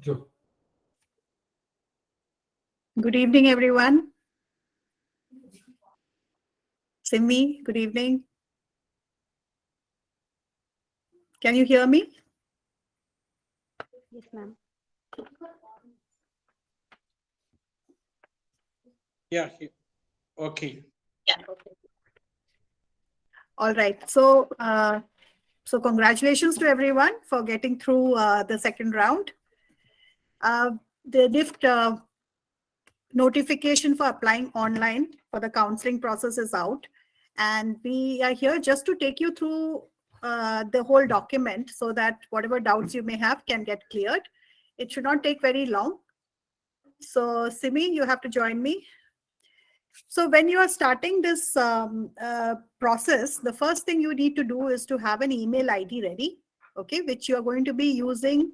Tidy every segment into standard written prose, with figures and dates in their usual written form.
Good evening, everyone. Simi, good evening. Can you hear me? Yes, ma'am. Yeah. Okay. Yeah. Okay. All right. So congratulations to everyone for getting through the second round. The NIFT notification for applying online for the counseling process is out. And we are here just to take you through the whole document so that whatever doubts you may have can get cleared. It should not take very long. So Simi, you have to join me. So when you are starting this process, the first thing you need to do is to have an email ID ready, okay, which you are going to be using.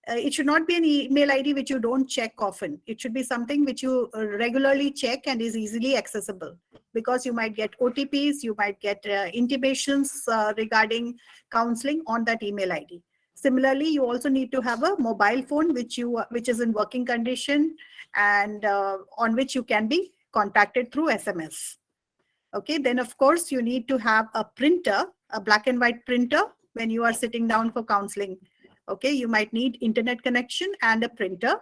It should not be an email ID which you don't check often. It should be something which you regularly check and is easily accessible, because you might get OTPs, you might get intimations regarding counseling on that email ID. Similarly, you also need to have a mobile phone which is in working condition and on which you can be contacted through SMS. Okay, then of course you need to have a printer, a black and white printer when you are sitting down for counseling. Okay, you might need internet connection and a printer,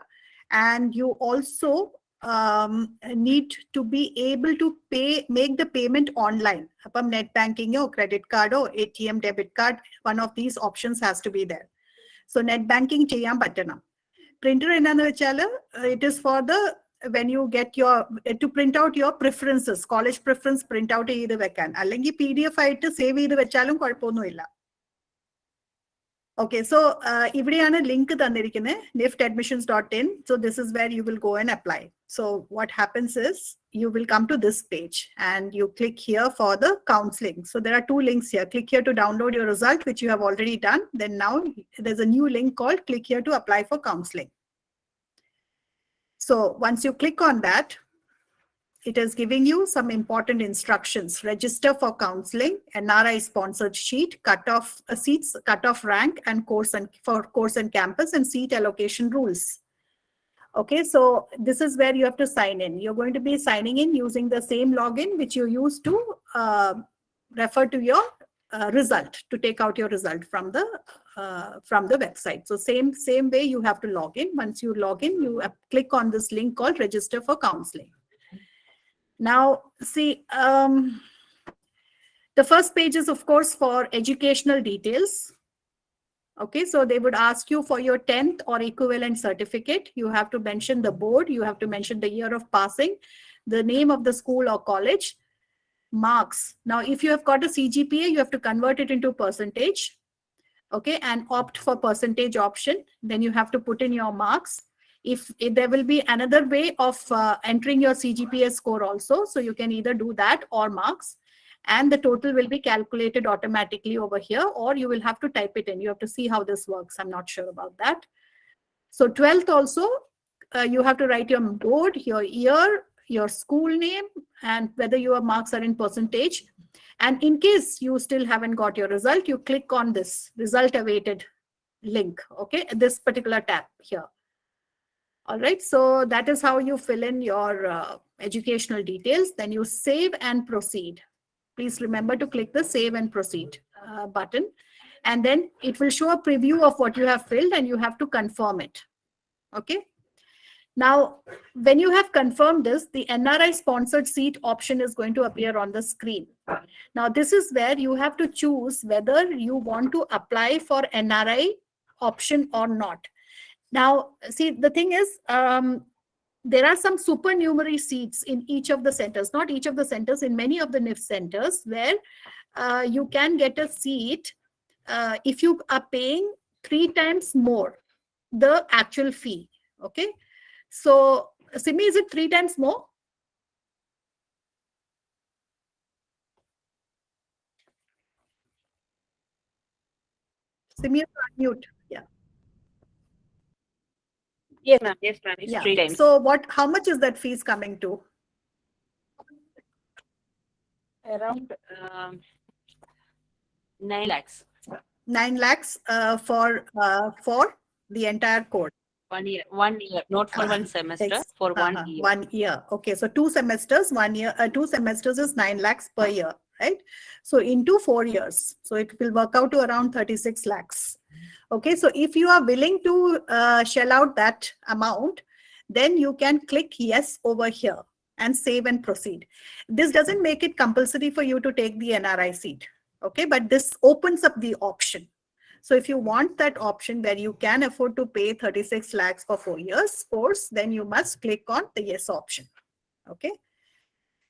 and you also need to be able to make the payment online. Net banking or credit card or ATM debit card, one of these options has to be there. So net banking cheyan pattana. Printer ennaanu vechalu, it is for the when you get your to print out your preferences, college preference print out ചെയ്ത് വെക്കാൻ, അല്ലെങ്കിൽ PDF ആയിട്ട് save ചെയ്ത് വെച്ചാലും കുഴപ്പമൊന്നുമില്ല. Okay, so ഇവിടെയാണ് link തന്നിരിക്കുന്നത്, niftadmissions.in. So this is where you will go and apply. So what happens is you will come to this page and you click here for the counseling. So there are two links here. Click here to download your result, which you have already done. Then now there's a new link called click here to apply for counseling. So once you click on that, it is giving you some important instructions. Register for counseling, NRI sponsored sheet, cutoff seats, cutoff rank, and course and campus, and seat allocation rules. Okay, so this is where you have to sign in. You're going to be signing in using the same login which you used to refer to your result, to take out your result from the website. So same way you have to log in. Once you log in, you click on this link called register for counseling. Now, see, the first page is, of course, for educational details. Okay, so they would ask you for your 10th or equivalent certificate. You have to mention the board, you have to mention the year of passing, the name of the school or college, marks. Now, if you have got a CGPA, you have to convert it into percentage, okay, and opt for percentage option. Then you have to put in your marks. If there will be another way of entering your CGPA score also, so you can either do that or marks, and the total will be calculated automatically over here, or you will have to type it in. You have to see how this works. I'm not sure about that. So 12th also, you have to write your board, your year, your school name, and whether your marks are in percentage. And in case you still haven't got your result, you click on this result awaited link, okay, this particular tab here. All right, so that is how you fill in your educational details. Then you save and proceed. Please remember to click the save and proceed button. And then it will show a preview of what you have filled and you have to confirm it. Okay. Now, when you have confirmed this, the NRI sponsored seat option is going to appear on the screen. Now, this is where you have to choose whether you want to apply for NRI option or not. Now, see, the thing is, there are some supernumerary seats in each of the centers, not each of the centers, in many of the NIFT centers, where you can get a seat if you are paying 3 times more the actual fee. Okay. So, Simi, is it 3 times more? Simi, mute. Yeah. Yes, ma'am. Yes, ma'am. It's 3 times. So how much is that fees coming to? Around 9 lakhs. 9 lakhs for the entire course. 1 year, not for one semester, for 1 year. 1 year. Okay, so 2 semesters, 1 year, 2 semesters is 9 lakhs per year, right? So into 4 years, so it will work out to around 36 lakhs. Okay, so if you are willing to shell out that amount, then you can click yes over here and save and proceed. This doesn't make it compulsory for you to take the NRI seat. Okay, but this opens up the option. So if you want that option where you can afford to pay 36 lakhs for 4 years course, then you must click on the yes option. Okay.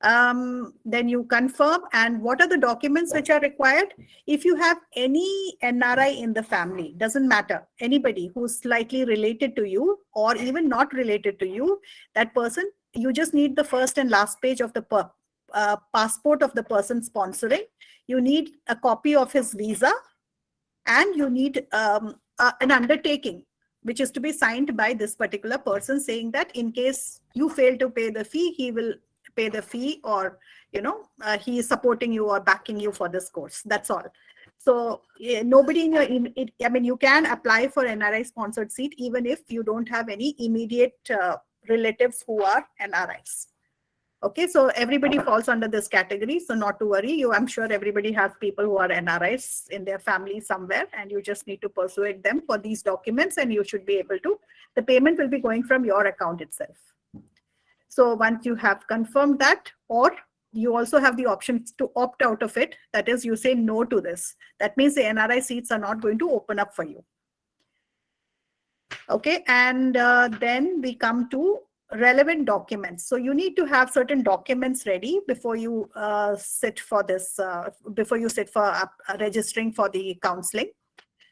Then you confirm, and what are the documents which are required? If you have any NRI in the family, doesn't matter, anybody who's slightly related to you or even not related to you, that person, you just need the first and last page of the passport of the person sponsoring. You need a copy of his visa, and you need an undertaking which is to be signed by this particular person, saying that in case you fail to pay the fee, he will pay the fee, or he is supporting you or backing you for this course. That's all. So nobody in your I mean, you can apply for NRI sponsored seat even if you don't have any immediate relatives who are NRIs. Okay, so everybody falls under this category, so not to worry. I'm sure everybody has people who are NRIs in their family somewhere, and you just need to persuade them for these documents, and you should be able to. The payment will be going from your account itself. So once you have confirmed that, or you also have the option to opt out of it. That is, you say no to this. That means the NRI seats are not going to open up for you. Okay, and then we come to relevant documents. So you need to have certain documents ready before you sit for this, before you sit for registering for the counseling.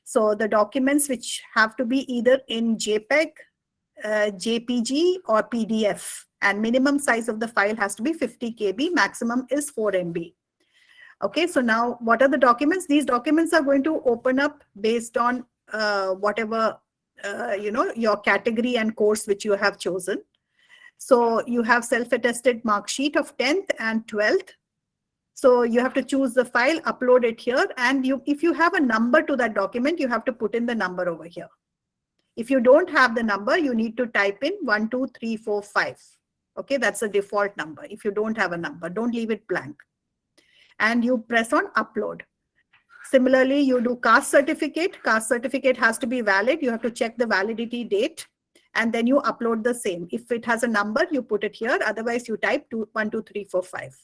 So the documents which have to be either in JPEG, JPG or PDF, and minimum size of the file has to be 50 KB, maximum is 4 MB. Okay, so now what are the documents? These documents are going to open up based on whatever, your category and course which you have chosen. So you have self-attested mark sheet of 10th and 12th. So you have to choose the file, upload it here, and if you have a number to that document, you have to put in the number over here. If you don't have the number, you need to type in 1, 2, 3, 4, 5. Okay, that's the default number. If you don't have a number, don't leave it blank. And you press on upload. Similarly, you do caste certificate. Caste certificate has to be valid. You have to check the validity date, and then you upload the same. If it has a number, you put it here. Otherwise, you type 1, 2, 3, 4, 5.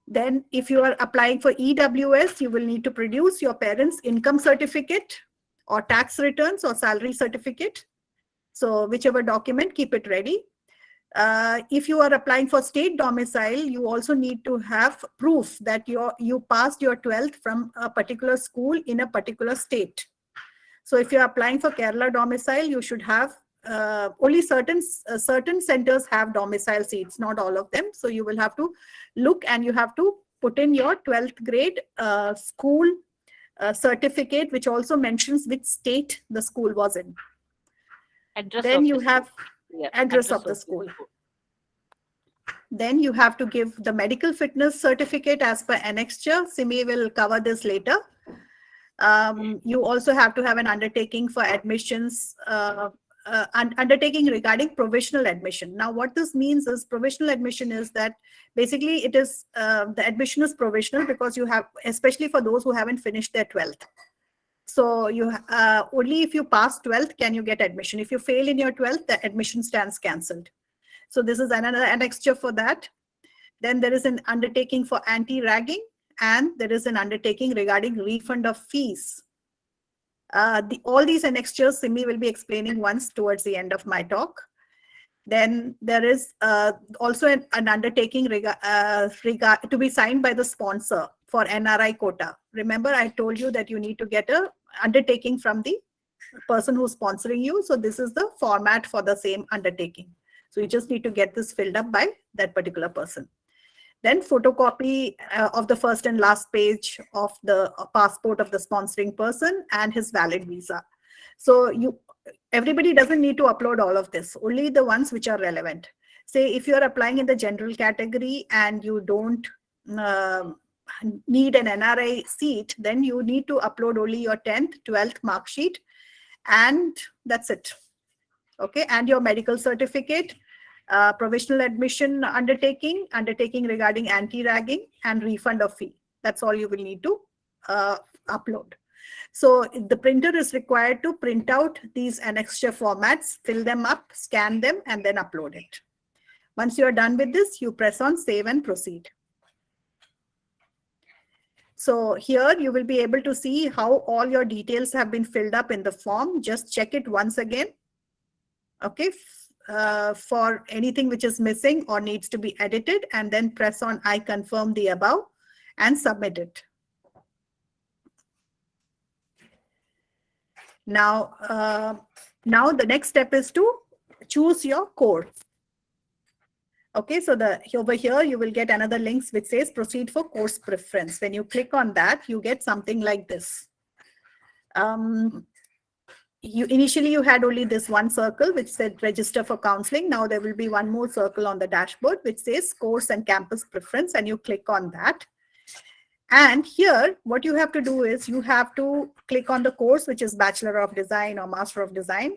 Then if you are applying for EWS, you will need to produce your parents' income certificate or tax returns or salary certificate. So whichever document, keep it ready. If you are applying for state domicile, you also need to have proof that you passed your 12th from a particular school in a particular state. So if you're applying for Kerala domicile, you should have only certain centers have domicile seats, not all of them. So you will have to look, and you have to put in your 12th grade school certificate, which also mentions which state the school was in. Address then of you the have school. Yeah, address of the school. Then you have to give the medical fitness certificate as per annexure. Simi will cover this later. You also have to have an undertaking for admissions, undertaking regarding provisional admission. Now, what this means is provisional admission is that basically it is the admission is provisional because you have, especially for those who haven't finished their 12th. So you only if you pass 12th can you get admission. If you fail in your 12th, the admission stands cancelled. So this is another annexure for that. Then there is an undertaking for anti-ragging, and there is an undertaking regarding refund of fees. All these annexures Simi will be explaining once towards the end of my talk. Then there is also an undertaking to be signed by the sponsor for NRI quota. Remember, I told you that you need to get a undertaking from the person who's sponsoring you. So this is the format for the same undertaking. So you just need to get this filled up by that particular person. Then photocopy of the first and last page of the passport of the sponsoring person and his valid visa. So everybody doesn't need to upload all of this, only the ones which are relevant. Say if you're applying in the general category and you don't need an NRI seat, then you need to upload only your 10th, 12th mark sheet, and that's it. okay, and your medical certificate, provisional admission undertaking regarding anti-ragging, and refund of fee. That's all you will need to upload. So the printer is required to print out these annexure formats, fill them up, scan them, and then upload it. Once you are done with this, you press on save and proceed. So here you will be able to see how all your details have been filled up in the form. Just check it once again. Okay, for anything which is missing or needs to be edited, and then press on I confirm the above and submit it. Now, now the next step is to choose your course. Okay, so over here you will get another link which says proceed for course preference. When you click on that, you get something like this. Initially you had only this one circle which said register for counseling. Now there will be one more circle on the dashboard which says course and campus preference, and you click on that. And here what you have to do is you have to click on the course which is Bachelor of Design or Master of Design.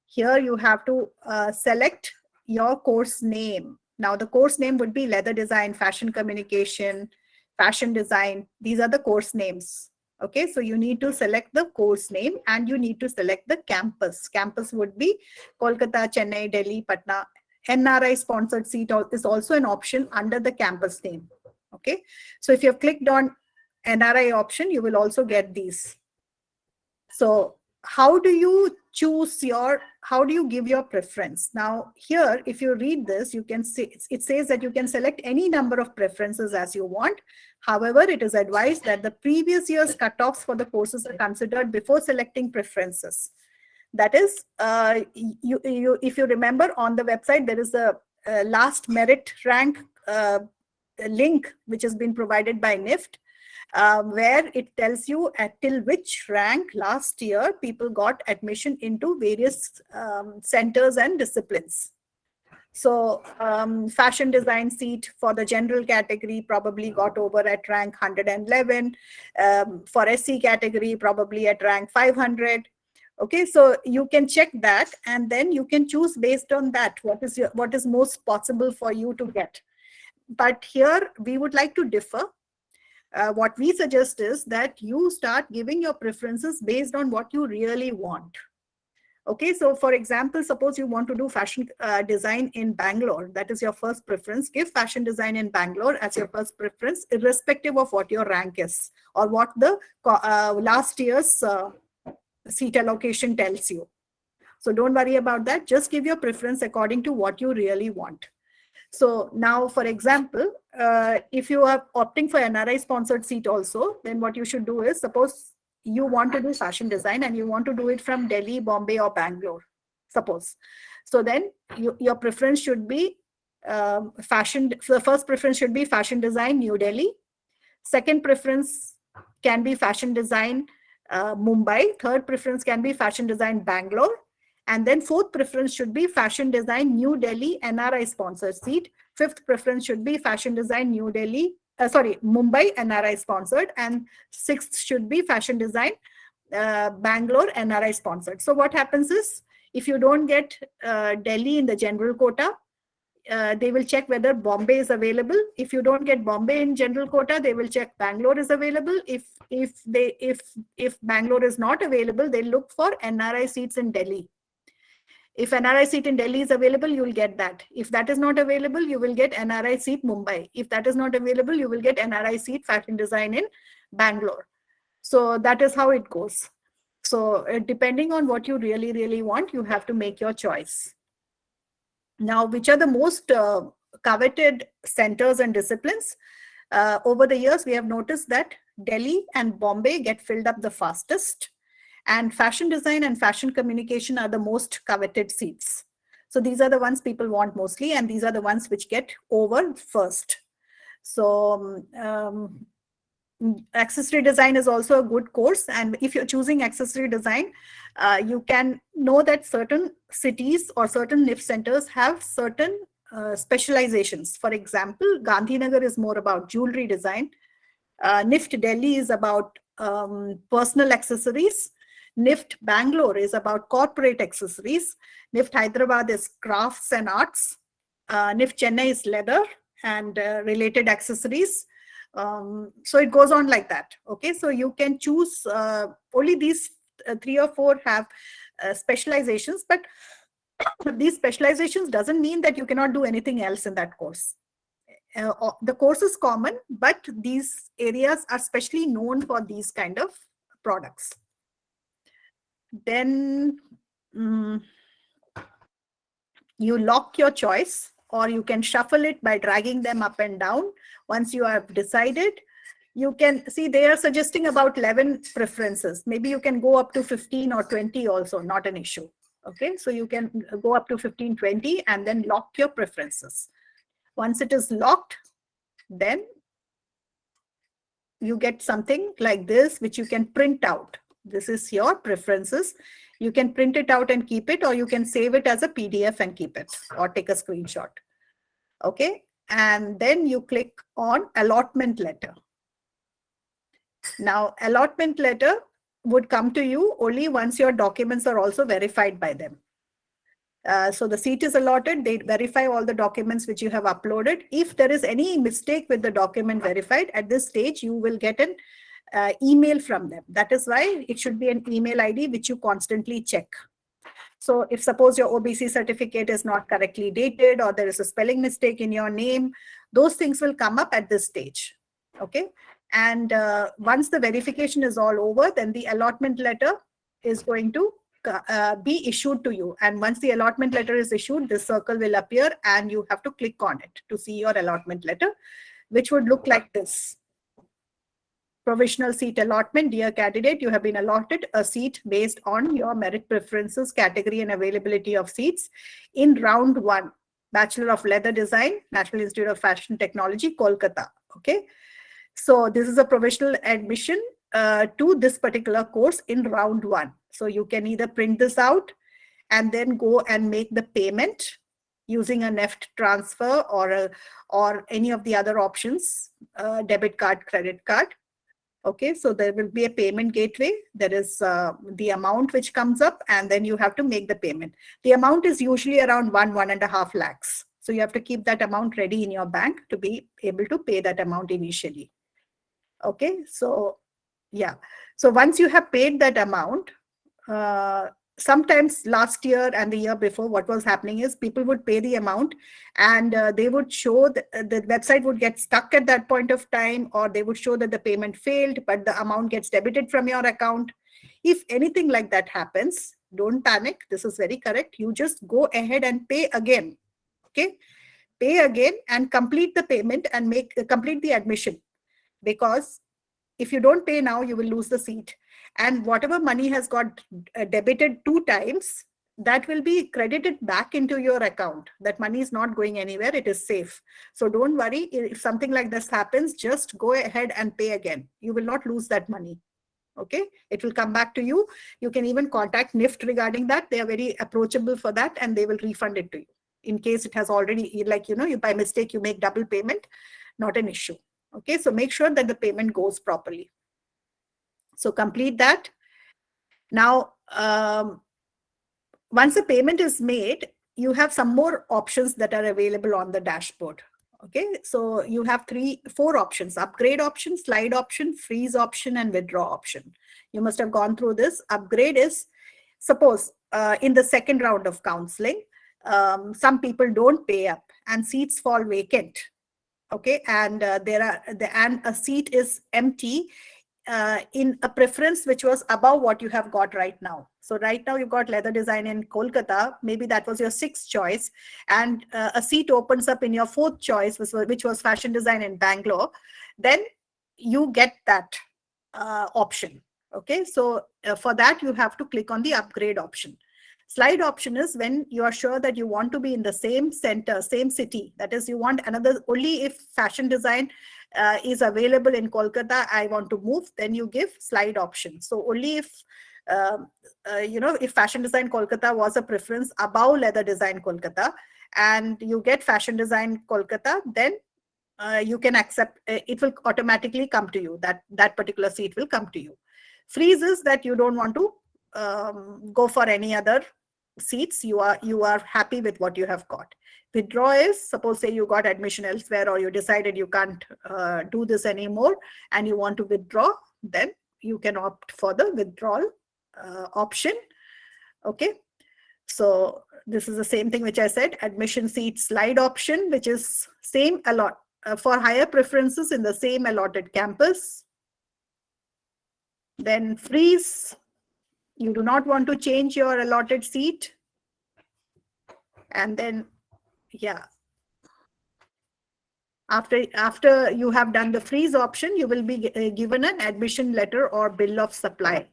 Here you have to select your course name. Now the course name would be leather design, fashion communication, fashion design. These are the course names. Okay, so you need to select the course name and you need to select the campus. Campus would be Kolkata, Chennai, Delhi, Patna. NRI sponsored seat is also an option under the campus name. Okay, so if you have clicked on NRI option, you will also get these. So how do you choose how do you give your preference? Now here, if you read this, you can see it says that you can select any number of preferences as you want. However, it is advised that the previous year's cutoffs for the courses are considered before selecting preferences. That is, if you remember on the website, there is a last merit rank link which has been provided by NIFT. Where it tells you till which rank last year people got admission into various centers and disciplines. So fashion design seat for the general category probably got over at rank 111. For SC category, probably at rank 500. Okay, so you can check that and then you can choose based on that what is most possible for you to get. But here we would like to differ. What we suggest is that you start giving your preferences based on what you really want. Okay, so for example, suppose you want to do fashion design in Bangalore. That is your first preference. Give fashion design in Bangalore as your first preference, irrespective of what your rank is or what the last year's seat allocation tells you. So don't worry about that. Just give your preference according to what you really want. So now, for example, if you are opting for NRI sponsored seat also, then what you should do is, suppose you want to do fashion design and you want to do it from Delhi, Bombay or Bangalore, suppose. So then your preference should be fashion. So the first preference should be fashion design, New Delhi. Second preference can be fashion design, Mumbai. Third preference can be fashion design, Bangalore. And then fourth preference should be fashion design, New Delhi, NRI sponsored seat. Fifth preference should be fashion design, New Delhi, Mumbai, NRI sponsored. And sixth should be fashion design, Bangalore, NRI sponsored. So what happens is, if you don't get Delhi in the general quota, they will check whether Bombay is available. If you don't get Bombay in general quota, they will check Bangalore is available. If Bangalore is not available, they look for NRI seats in Delhi. If NRI seat in Delhi is available, you will get that. If that is not available, you will get NRI seat Mumbai. If that is not available, you will get NRI seat fashion design in Bangalore. So that is how it goes. So depending on what you really, really want, you have to make your choice. Now, which are the most coveted centers and disciplines? Over the years, we have noticed that Delhi and Bombay get filled up the fastest. And fashion design and fashion communication are the most coveted seats. So these are the ones people want mostly, and these are the ones which get over first. So accessory design is also a good course. And if you're choosing accessory design, you can know that certain cities or certain NIFT centers have certain specializations. For example, Gandhinagar is more about jewelry design. NIFT Delhi is about personal accessories. NIFT Bangalore is about corporate accessories. NIFT Hyderabad is crafts and arts. NIFT Chennai is leather and related accessories. So it goes on like that. Okay, so you can choose only these 3 or 4 have specializations, but these specializations doesn't mean that you cannot do anything else in that course. The course is common, but these areas are specially known for these kind of products. Then you lock your choice, or you can shuffle it by dragging them up and down. Once you have decided, you can see they are suggesting about 11 preferences. Maybe you can go up to 15 or 20 also, not an issue. Okay, so you can go up to 15, 20 and then lock your preferences. Once it is locked, then you get something like this, which you can print out. This is your preferences. You can print it out and keep it, or you can save it as a PDF and keep it, or take a screenshot. Okay, and then you click on allotment letter. Now, allotment letter would come to you only once your documents are also verified by them. So the seat is allotted, they verify all the documents which you have uploaded. If there is any mistake with the document verified, at this stage, you will get an email from them. That is why it should be an email ID which you constantly check. So if suppose your OBC certificate is not correctly dated, or there is a spelling mistake in your name, those things will come up at this stage. Okay. And once the verification is all over, then the allotment letter is going to be issued to you. And once the allotment letter is issued, this circle will appear and you have to click on it to see your allotment letter, which would look like this. Provisional seat allotment. Dear candidate, you have been allotted a seat based on your merit preferences, category and availability of seats in round 1, Bachelor of Leather Design, National Institute of Fashion Technology, Kolkata. Okay. So this is a provisional admission to this particular course in round 1. So you can either print this out and then go and make the payment using a NIFT transfer or any of the other options, debit card, credit card. Okay, so there will be a payment gateway. There is the amount which comes up, and then you have to make the payment. The amount is usually around 1.5 lakhs. So you have to keep that amount ready in your bank to be able to pay that amount initially. Okay, so yeah. So once you have paid that amount, sometimes last year and the year before, what was happening is people would pay the amount and they would show the website would get stuck at that point of time, or they would show that the payment failed, but the amount gets debited from your account. If anything like that happens, don't panic. This is very correct. You just go ahead and pay again. Okay, pay again and complete the payment and complete the admission, because if you don't pay now, you will lose the seat. And whatever money has got debited 2 times, that will be credited back into your account. That money is not going anywhere. It is safe. So don't worry. If something like this happens, just go ahead and pay again. You will not lose that money. Okay, it will come back to you. You can even contact NIFT regarding that. They are very approachable for that, and they will refund it to you. In case it has already, like, you by mistake, you make double payment, not an issue. Okay, so make sure that the payment goes properly. So complete that. Now, once the payment is made, you have some more options that are available on the dashboard. Okay, so you have 4 options: upgrade option, slide option, freeze option, and withdraw option. You must have gone through this. Upgrade is, suppose in the second round of counseling, some people don't pay up and seats fall vacant. Okay, and and a seat is empty in a preference which was above what you have got right now. So right now you've got leather design in Kolkata. Maybe that was your 6th choice, and a seat opens up in your 4th choice, which was fashion design in Bangalore. Then you get that option. Okay, so for that you have to click on the upgrade option. Slide option is when you are sure that you want to be in the same center, same city. That is, you want another, only if fashion design is available in Kolkata, I want to move, then you give slide option. So only if, if fashion design Kolkata was a preference above leather design Kolkata, and you get fashion design Kolkata, then you can accept, it will automatically come to you, that particular seat will come to you. Freeze is that you don't want to go for any other seats. You are happy with what you have got. Withdraw is, suppose say you got admission elsewhere, or you decided you can't do this anymore and you want to withdraw, then you can opt for the withdrawal option. Okay, so this is the same thing which I said, admission seat slide option, which is same for higher preferences in the same allotted campus. Then freeze, you do not want to change your allotted seat. And then, yeah, after you have done the freeze option, you will be given an admission letter or bill of supply.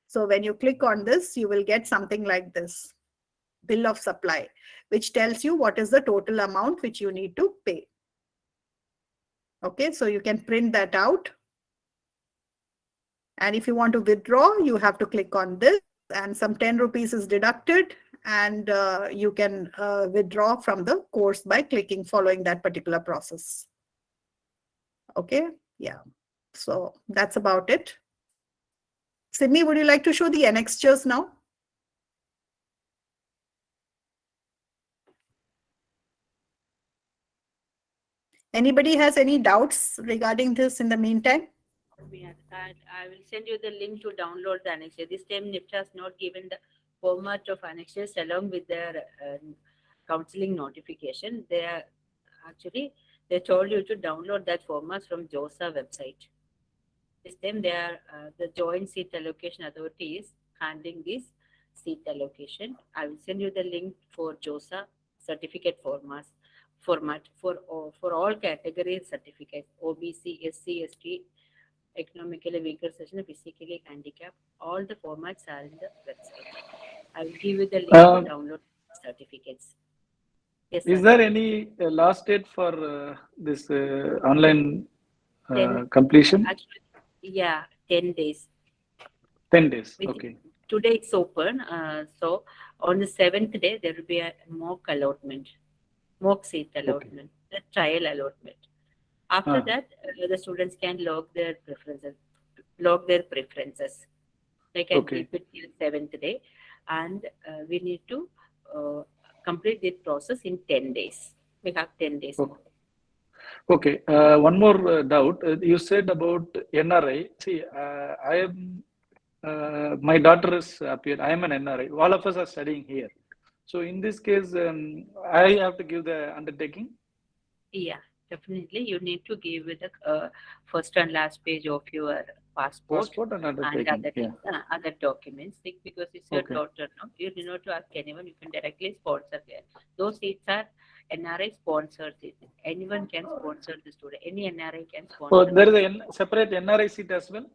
So when you click on this, you will get something like this, bill of supply, which tells you what is the total amount which you need to pay. Okay, so you can print that out. And if you want to withdraw, you have to click on this, and some 10 rupees is deducted, and you can withdraw from the course by following that particular process. Okay, yeah, so that's about it. Simi, would you like to show the annexures now? Anybody has any doubts regarding this in the meantime? Yeah, I will send you the link to download the annexure. This time NIFT has not given the format of annexures along with their counseling notification. They told you to download that format from JOSA website. This time they are the Joint Seat Allocation Authority is handling this seat allocation. I will send you the link for JOSA certificate format for all category certificates, OBC, SC, ST, economically weaker section, physically handicapped. All the formats are in the website. I will give you the link to download certificates. Yes, is sir. there any last date for this online completion? Actually, yeah, 10 days. 10 days. Okay. Today it's open. So on the 7th day, there will be a mock seat allotment, the trial allotment. After that, the students can log their preferences. They can keep it till 7th day, and we need to complete this process in 10 days. We have 10 days more. Okay. One more doubt. You said about NRI. See, I am. My daughter is up here. I am an NRI. All of us are studying here. So in this case, I have to give the undertaking. Yeah, definitely. You need to give with the first and last page of your passport and undertaking. other documents. Because it's your daughter, no? You do not to ask anyone. You can directly sponsor there. Those seats are NRI sponsored seats. Anyone can sponsor the student. Any NRI can sponsor. Oh, there is a separate NRI seat as well?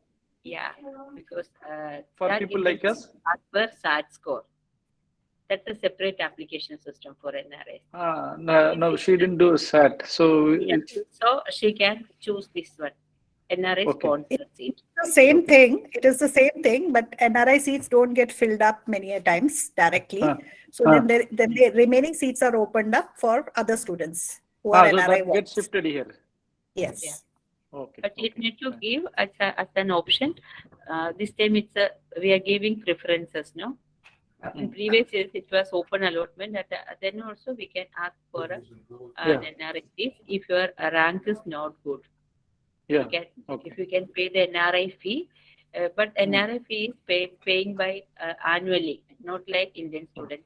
Yeah, because for people like us? As per SAT score. That's a separate application system for NRI. No, she didn't do SAT. So, so she can choose this one. NRI sponsored seat. The same thing. It is the same thing, but NRI seats don't get filled up many a times directly. So then the remaining seats are opened up for other students who are so NRI that gets shifted here. Yes. Yeah. Okay. But you need to give as an option. This time we are giving preferences, no? In previous years, it was open allotment. Then also we can ask for an NRI seat if your rank is not good. Yeah. If you can pay the NRI fee, but NRI fee is paying by annually, not like Indian students.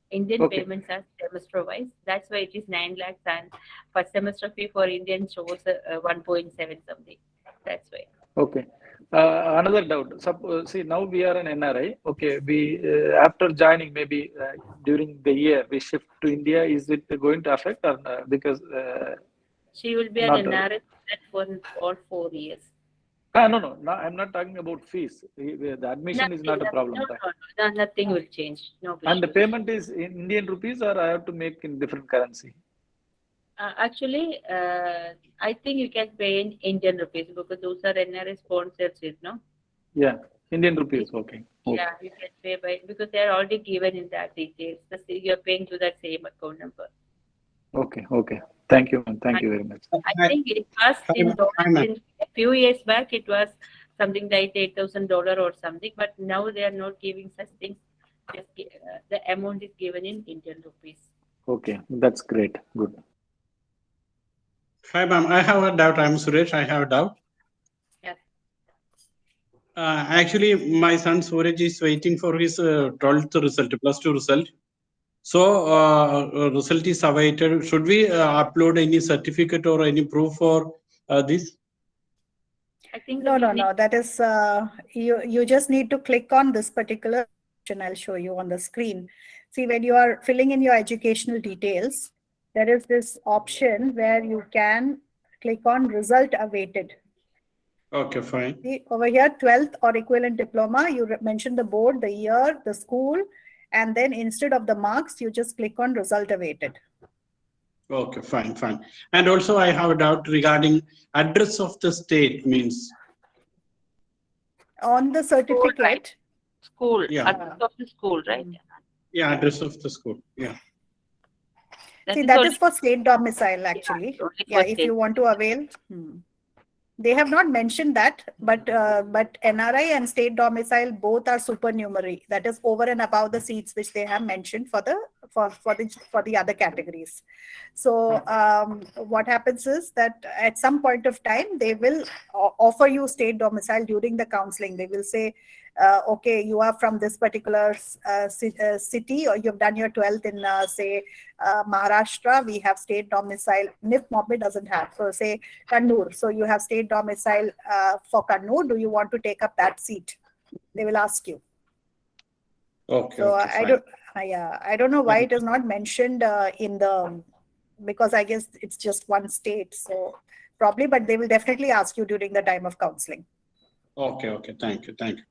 Indian payments are semester wise. That's why it is 9 lakhs, and first semester fee for Indian shows 1.7 something. That's why. Okay. Another doubt. See, now we are an NRI. Okay, we after joining, maybe during the year we shift to India. Is it going to affect or because? She will be an NRI for 4 years. No. I'm not talking about fees. The admission is not a problem. No, nothing will change. No. And the payment is in Indian rupees, or I have to make in different currency? Actually, I think you can pay in Indian rupees because those are NRI sponsored seats, no? Yeah, Indian rupees. Okay. Yeah, you can pay by because they are already given in that details. You are paying to that same account number. Okay. Thank you, man. Thank you very much. I think it was in a few years back. It was something like $8,000 or something, but now they are not giving such things. The amount is given in Indian rupees. Okay, that's great. Good. Hi, ma'am. I have a doubt. I'm Suresh. I have a doubt. Yeah. Actually, my son Suraj is waiting for his 12th result, plus 2 result. So, result is awaited. Should we upload any certificate or any proof for this? I think No, we no, need- no. That is, you just need to click on this particular option. I'll show you on the screen. See, when you are filling in your educational details, there is this option where you can click on result awaited. Okay, fine. See, over here, 12th or equivalent diploma, you mention the board, the year, the school, and then instead of the marks, you just click on result awaited. Okay, fine, fine. And also, I have a doubt regarding address of the state means. On the certificate, School, Yeah. address of the school, right? Yeah, address of the school. Yeah. see, that only- is for state domicile, actually. only for Yeah, if state. you want to avail. They have not mentioned that, but NRI and state domicile both are supernumerary. That is over and above the seats which they have mentioned for the other categories. So what happens is that at some point of time they will offer you state domicile during the counseling. They will say, okay, you are from this particular city, or you've done your 12th in say Maharashtra. We have state domicile. NIFT Mumbai doesn't have. So say Kannur. So you have state domicile for Kannur. Do you want to take up that seat? They will ask you. Okay. So okay, I don't know why it is not mentioned in the, because I guess it's just one state. So probably, but they will definitely ask you during the time of counseling. Okay. Okay. Thank you. Thank you.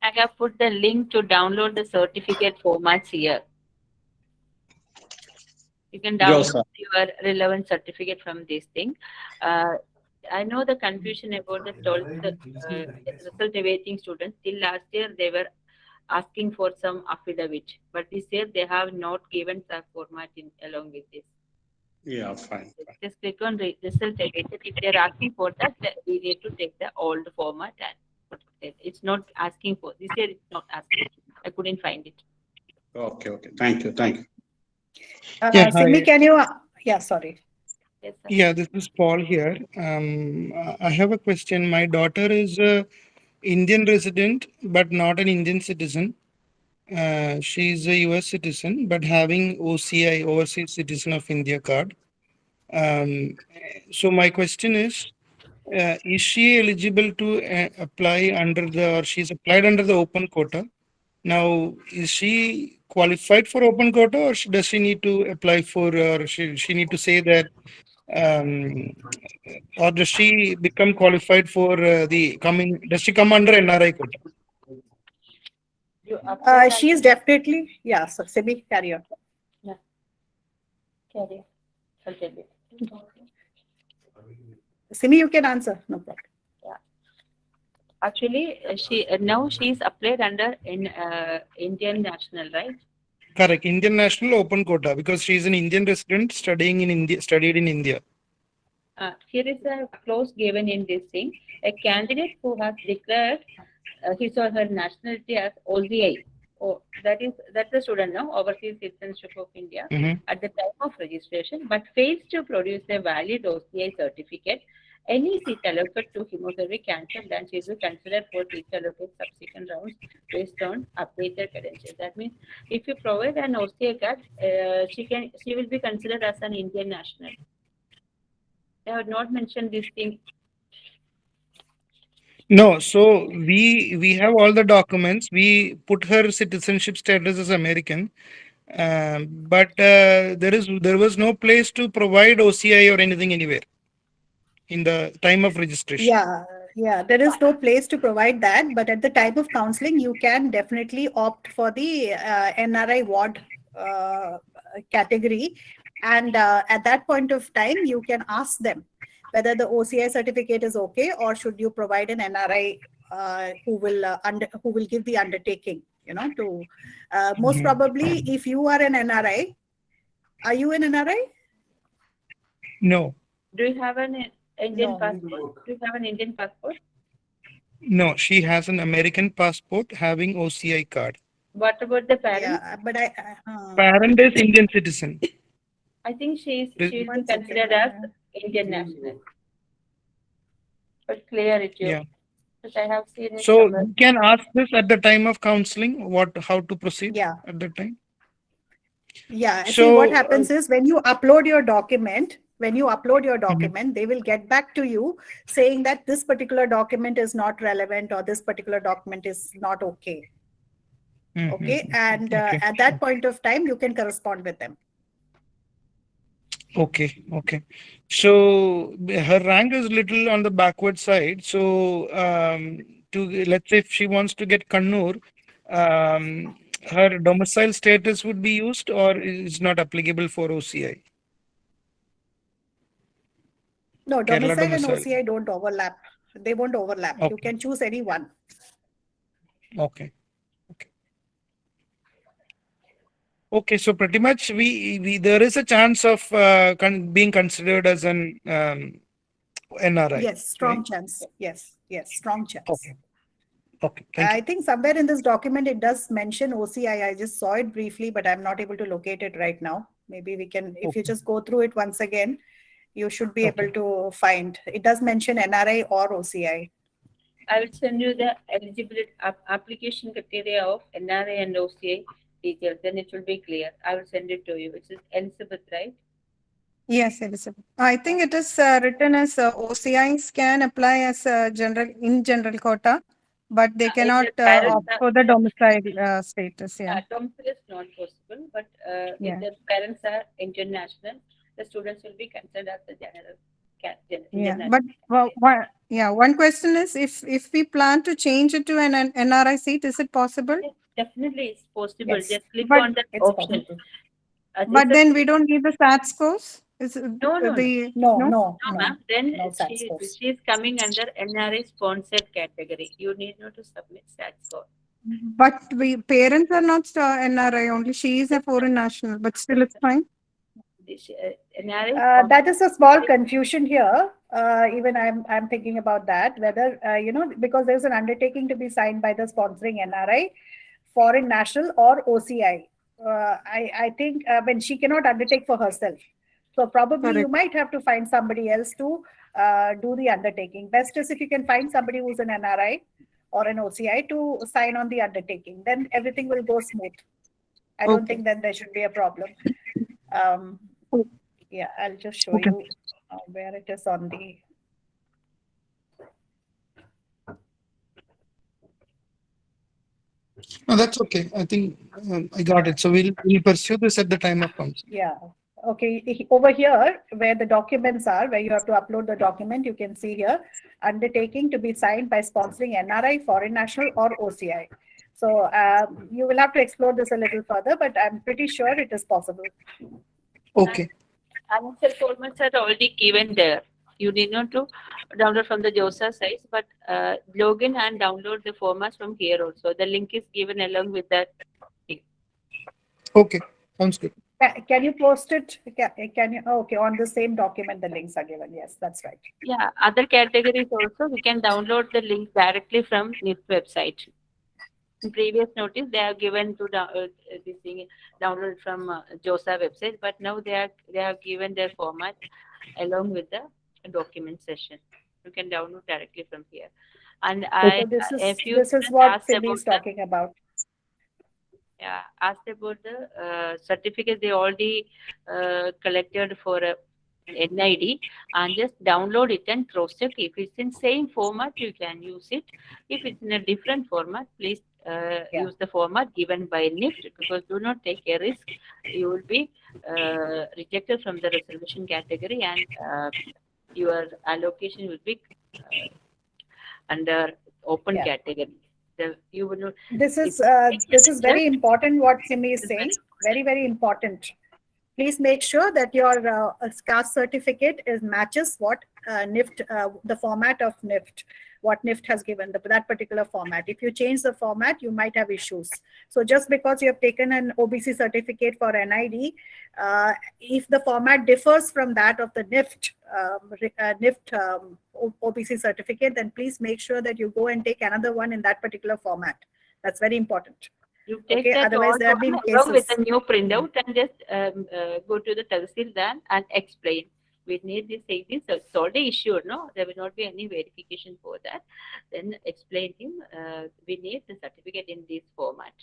I have put the link to download the certificate formats here. You can download Josa. your relevant certificate from this thing. I know the confusion about the 12th result awaiting students. Till last year, they were asking for some affidavit, but this year they have not given the format along with this. Yeah, fine. Just click on result awaited. If they're asking for that, we need to take the old format and put it. It's not asking for this year. It's not asking. I couldn't find it. Okay. Okay. Thank you. Thank you. Yeah, Simi, hi. can you? Yeah, sorry. Yes, sir. Yeah, this is Paul here. I have a question. My daughter is a Indian resident, but not an Indian citizen. She's a US citizen, but having OCI, Overseas Citizen of India card. So my question is she eligible to apply under the, or she's applied under the open quota? Now, is she qualified for open quota, or does she need to apply for, or she need to say that, or does she become qualified for the coming? Does she come under NRI quota? You apply She is definitely, yeah, so Simi, carry on. carry. I'll tell you. Simi, you can answer, no problem. Actually, she now she's applied under Indian national, right? Correct. Indian national open quota, because she is an Indian resident studying in India, studied in India. Here is a clause given in this thing. A candidate who has declared his or her nationality as OCI, that's the student now, Overseas Citizenship of India, at the time of registration, but fails to produce a valid OCI certificate, any seat allocated to him or her will be cancelled and she will be considered for seat allocated subsequent rounds based on updated credentials. That means if you provide an OCI card, she will be considered as an Indian national. They have not mentioned this thing. No, so we have all the documents. We put her citizenship status as American, but there was no place to provide OCI or anything anywhere in the time of registration. Yeah, there is no place to provide that, but at the time of counseling, you can definitely opt for the NRI ward category, and at that point of time, you can ask them whether the OCI certificate is okay, or should you provide an NRI who will give the undertaking. You know, to most probably, if you are an NRI, are you an NRI? No. Do you have an Indian No. passport? Do you have an Indian passport? No, she has an American passport having OCI card. What about the parent? Yeah, but Parent is Indian citizen. I think she Re- is One considered second. as Indian national. But clear it you. Yeah. But I have seen it So somewhere. you can ask this at the time of counseling, how to proceed Yeah. at that time. Yeah, see So, what happens is when you upload your document, Mhm. they will get back to you saying that this particular document is not relevant or this particular document is not okay. Okay, and Okay. at that point of time, you can correspond with them. Okay. So her rank is little on the backward side. So to let's say if she wants to get Kannur, her domicile status would be used or is not applicable for OCI. No, Kerala domicile and domicile. OCI don't overlap. They won't overlap. You Okay. can choose any one. Okay. Okay, so pretty much we there is a chance of being considered as an NRI. Yes, strong right? chance. Yes, strong chance. Okay. Thank I you. think somewhere in this document it does mention OCI. I just saw it briefly, but I'm not able to locate it right now. Maybe we can, if you Okay. just go through it once again, you should be Okay. able to find. It does mention NRI or OCI. I will send you the eligibility application criteria of NRA and OCA details. Then it will be clear. I will send it to you. It is Elizabeth, right? Yes, Elizabeth. I think it is written as OCIs can apply as general quota, but they If cannot the parents opt for the domicile status. Yeah. domicile is not possible, but Yeah. if the parents are international, the students will be considered as the general. Yeah. Indian But national. one question is if we plan to change it to an NRI seat, is it possible? Yes, definitely it's possible. Yes, Just click but on that it's option. possible. But then we don't need the SAT scores. Is it No. No, Ma'am. Then no SAT scores. she is coming under NRA sponsored category. You need not to submit SAT score. But parents are not NRI. Only she is a foreign national, but still it's fine. This, NRA That is a small confusion here. Even I'm thinking about that, whether, because there's an undertaking to be signed by the sponsoring NRI, foreign national or OCI. I think when she cannot undertake for herself. So probably you Correct. might have to find somebody else to do the undertaking. Best is if you can find somebody who's an NRI or an OCI to sign on the undertaking. Then everything will go smooth. I don't Okay. think then there should be a problem. Yeah, I'll just show Okay. you where it is on the. No, that's okay. I think I got it. So we'll pursue this at the time of counseling. Yeah. Okay. Over here, where the documents are, where you have to upload the document, you can see here, undertaking to be signed by sponsoring NRI, foreign national, or OCI. So you will have to explore this a little further, but I'm pretty sure it is possible. Okay. Annexure formats are already given there. You need not to download from the JOSA site, but log in and download the formats from here also. The link is given along with that. Okay. Sounds good. Can you post it? Can you? Okay, on the same document, the links are given. Yes, that's right. Yeah, other categories also, we can download the link directly from NIFT website. In previous notice, they are given to this thing download from JOSA website, but now they have given their format along with the document session. You can download directly from here. And So this is what Cindy is talking about. Yeah, asked about the certificate they already collected for a NID, and just download it and cross check. If it's in same format, you can use it. If it's in a different format, please use the format given by NIFT, because do not take a risk. You will be rejected from the reservation category, and your allocation will be under open category. You will not. This is very important what Simi is saying. Very, very important. Please make sure that your caste certificate matches what NIFT, the format of NIFT. what NIFT has given, that particular format. If you change the format, you might have issues. So just because you have taken an OBC certificate for NID, if the format differs from that of the NIFT, OBC certificate, then please make sure that you go and take another one in that particular format. That's very important. You take Okay, that otherwise old there have one been along with cases. a new printout and just go to the Tahsildar and explain. We need this thing. So it's already issued, no? There will not be any verification for that. Then explain him, we need the certificate in this format.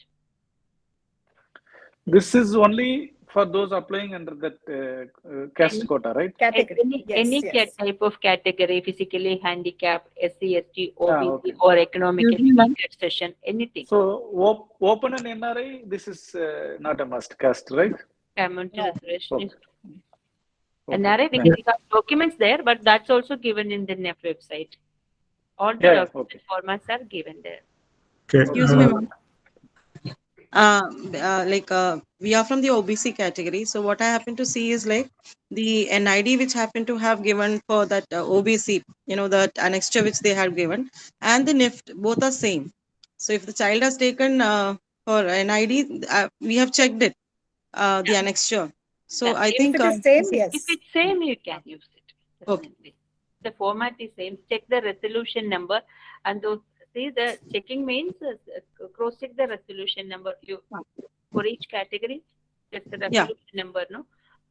This is only for those applying under that caste quota, right? Category. Yes. Type of category, physically handicapped, SC, ST, OBC, okay. or economically weaker section, anything. So open an NRI, this is not a must caste, right? Amount to reservation is Okay. NRI, because we have documents there, but that's also given in the NIFT website. All the document formats are given there. Okay. Excuse me, ma'am. We are from the OBC category. So what I happen to see is like the NID which happen to have given for that OBC, that annexure which they had given, and the NIFT, both are same. So if the child has taken for NID, we have checked it, the annexure. So I think if it is same, yes. If it's same, you can use it. Okay. The format is same. Check the resolution number, and those. See, the checking means cross-check the resolution number. For each category, check the resolution number, no?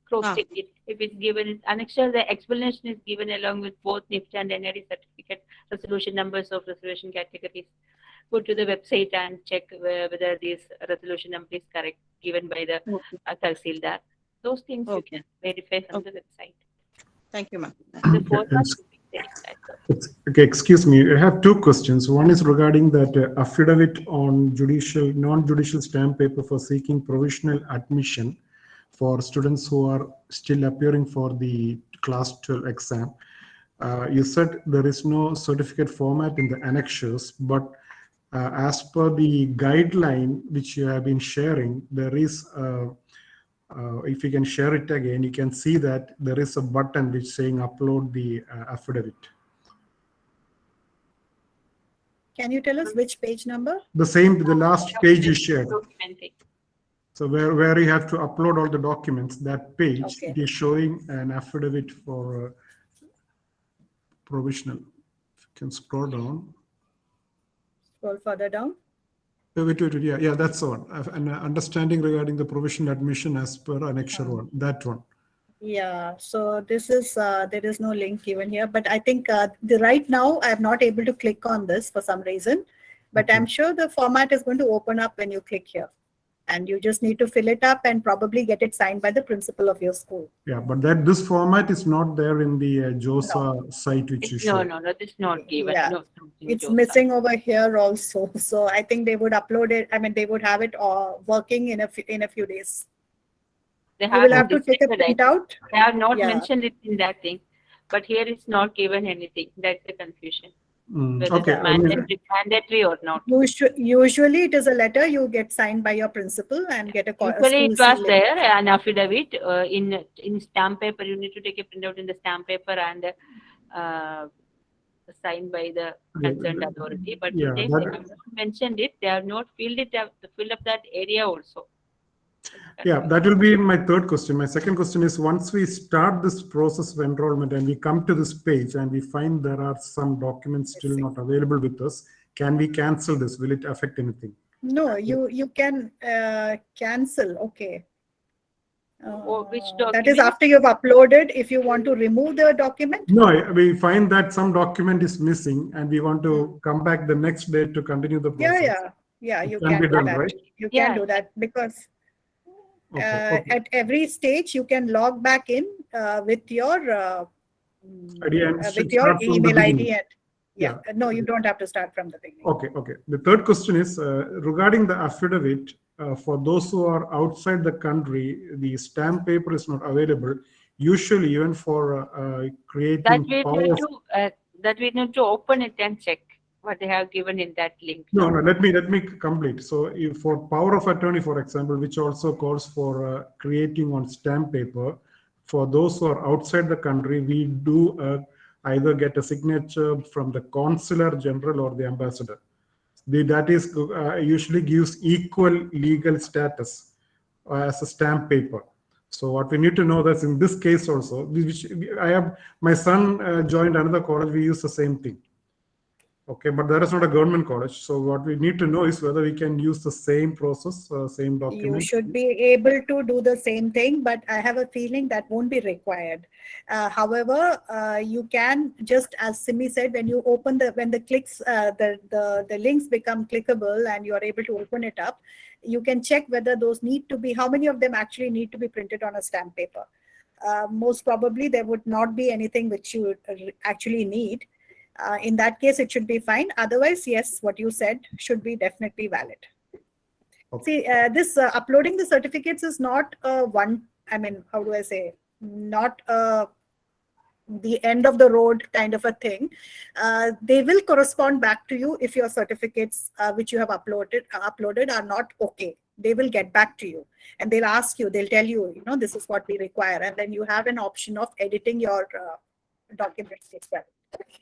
Cross-check it. If it's given, annexure, the explanation is given along with both NIFT and NID certificate resolution numbers of reservation categories. Go to the website and check whether this resolution number is correct, given by the Tahsildar. Those things you can verify from the website. Thank you, ma'am. The format should be same. Okay, excuse me. I have two questions. One is regarding that affidavit on non-judicial stamp paper for seeking provisional admission for students who are still appearing for the class 12 exam. You said there is no certificate format in the annexures, but as per the guideline which you have been sharing, there is if you can share it again, you can see that there is a button which saying upload the affidavit. Can you tell us which page number? The last page you shared. So where you have to upload all the documents, that page, it is showing an affidavit for provisional. If you can scroll down. Scroll further down. Wait, yeah, that's the one. An understanding regarding the provisional admission as per annexure 1, that one. Yeah, so this is, there is no link given here, but I think right now I'm not able to click on this for some reason, but I'm sure the format is going to open up when you click here. And you just need to fill it up and probably get it signed by the principal of your school. Yeah, but this format is not there in the JOSA site which you showed. No, it's not given. Yeah. No, It's missing over here also. So I think they would upload it. I mean, they would have it working in a few days. They You will have to take a printout. They have not mentioned it in that thing, but here it's not given anything. That's the confusion. Okay. Mandatory or not. Usually it is a letter you get signed by your principal and get a Usually it was there, an affidavit in stamp paper. You need to take a printout in the stamp paper and signed by the concerned authority. But they have not mentioned it. They have not filled up that area also. Yeah, that will be my third question. My second question is, once we start this process of enrollment and we come to this page and we find there are some documents still not available with us, can we cancel this? Will it affect anything? No, you can cancel. Okay. Which document? That is after you've uploaded. If you want to remove the document? No, we find that some document is missing and we want to come back the next day to continue the process. Yeah, you can can do that. Right? You can do that because at every stage you can log back in with your email ID. And, no, you don't have to start from the beginning. Okay. The third question is regarding the affidavit. For those who are outside the country, the stamp paper is not available. Usually, even for creating that we need to open it and check what they have given in that link. No. Let me complete. So, for power of attorney, for example, which also calls for creating on stamp paper, for those who are outside the country, we do either get a signature from the consular general or the ambassador. That is usually gives equal legal status as a stamp paper. So what we need to know that in this case also, which I have, my son joined another college, we use the same thing. Okay, but that is not a government college. So what we need to know is whether we can use the same process, same document. You should be able to do the same thing, but I have a feeling that won't be required. However, you can just, as Simi said, when you open when the clicks, the links become clickable and you are able to open it up, you can check whether those need to be, how many of them actually need to be printed on a stamp paper. Most probably there would not be anything which you actually need. In that case, it should be fine. Otherwise, yes, what you said should be definitely valid. Okay. See, this uploading the certificates is not one, I mean, how do I say, not the end of the road kind of a thing. They will correspond back to you if your certificates which you have uploaded are not okay. They will get back to you and they'll ask you, they'll tell you, you know, this is what we require. And then you have an option of editing your documents as well,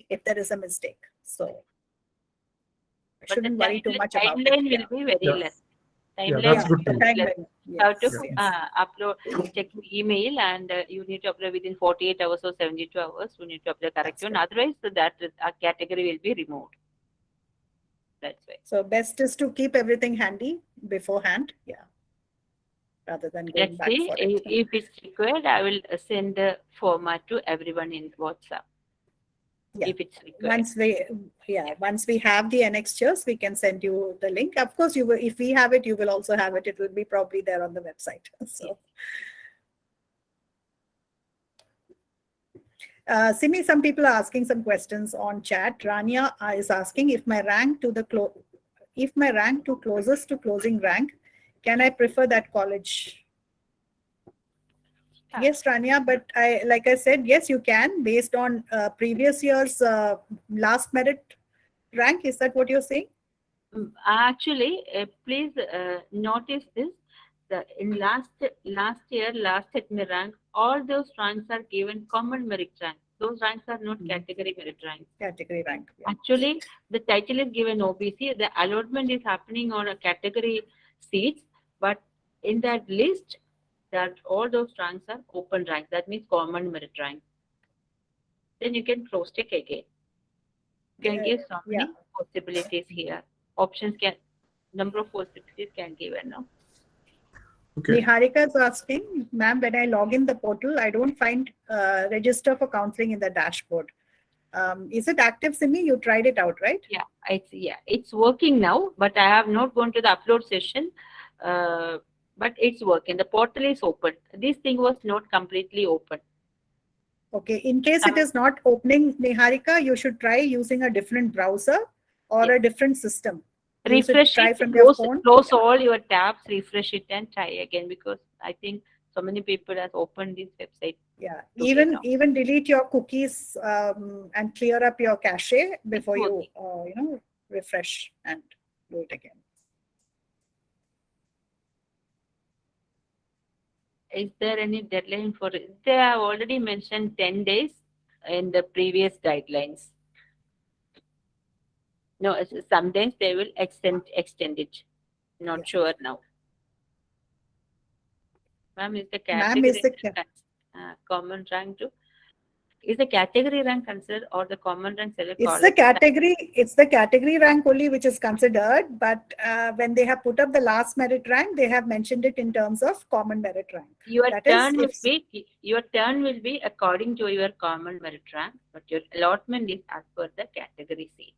if there is a mistake. So I shouldn't worry too much about it. Timeline will be very Yeah. less. Yeah, that's good to The know. timeline. How to Yes, yes. upload, check your email, and you need to upload within 48 hours or 72 hours. You need to upload correct one. Otherwise, that category will be removed. That's why. So best is to keep everything handy beforehand. Yeah. Rather than going Let's back see. for it. If it's required, I will send the format to everyone in WhatsApp. Yeah. If it's required. Once we have the annexures, we can send you the link. Of course, you will, if we have it, you will also have it. It will be probably there on the website. So, Simi, some people are asking some questions on chat. Rania is asking if my rank to closest to closing rank, can I prefer that college? Yes, Rania, but like I said, yes, you can based on previous year's last merit rank. Is that what you're saying? Actually, please notice this. In last year, last admit rank, all those ranks are given common merit rank. Those ranks are not category merit ranks. Category rank. Yeah. Actually, the title is given OBC. The allotment is happening on a category seats, but in that list, that all those ranks are open rank. That means common merit rank. Then you can cross check again. You can give so many possibilities here. Options can, number of possibilities can give it, no? Okay. Niharika is asking, ma'am, when I log in the portal, I don't find register for counseling in the dashboard. Is it active, Simi? You tried it out, right? Yeah, it's working now, but I have not gone to the upload session. But it's working. The portal is open. This thing was not completely open. Okay. In case it is not opening, Niharika, you should try using a different browser or a different system. Refresh try it, from your phone. close all your tabs, refresh it and try again, because I think so many people have opened this website. Yeah, even delete your cookies and clear up your cache before you refresh and do it again. Is there any deadline for it? They have already mentioned 10 days in the previous guidelines. No, sometimes they will extend it. Not sure now. Ma'am, is the category common rank too? Is the category rank considered or the common rank selected? It's the category rank only which is considered, but when they have put up the last merit rank, they have mentioned it in terms of common merit rank. Your turn will be according to your common merit rank, but your allotment is as per the category seats.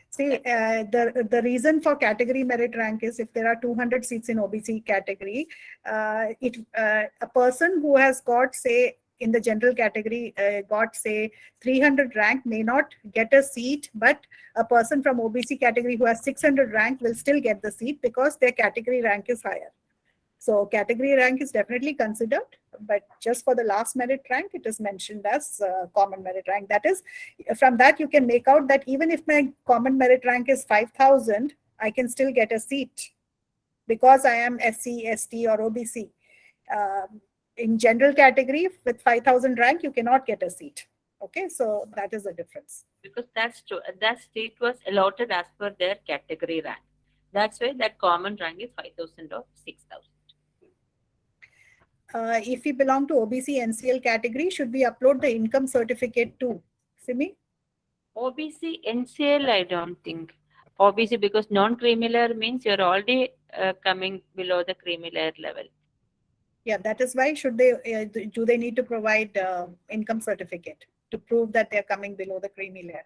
See, the reason for category merit rank is if there are 200 seats in OBC category, a person who has got, say, in the general category, got, say, 300 rank may not get a seat, but a person from OBC category who has 600 rank will still get the seat because their category rank is higher. So category rank is definitely considered, but just for the last merit rank, it is mentioned as common merit rank. That is, from that you can make out that even if my common merit rank is 5,000, I can still get a seat because I am SC, ST or OBC. In general category, with 5,000 rank, you cannot get a seat. Okay, so that is the difference. Because that's true. That seat was allotted as per their category rank. That's why that common rank is 5,000 or 6,000. If we belong to OBC NCL category, should we upload the income certificate too? Simi? OBC NCL, I don't think. OBC, because non-creamy layer means you're already coming below the creamy layer level. Yeah, that is why should they do they need to provide income certificate to prove that they're coming below the creamy layer?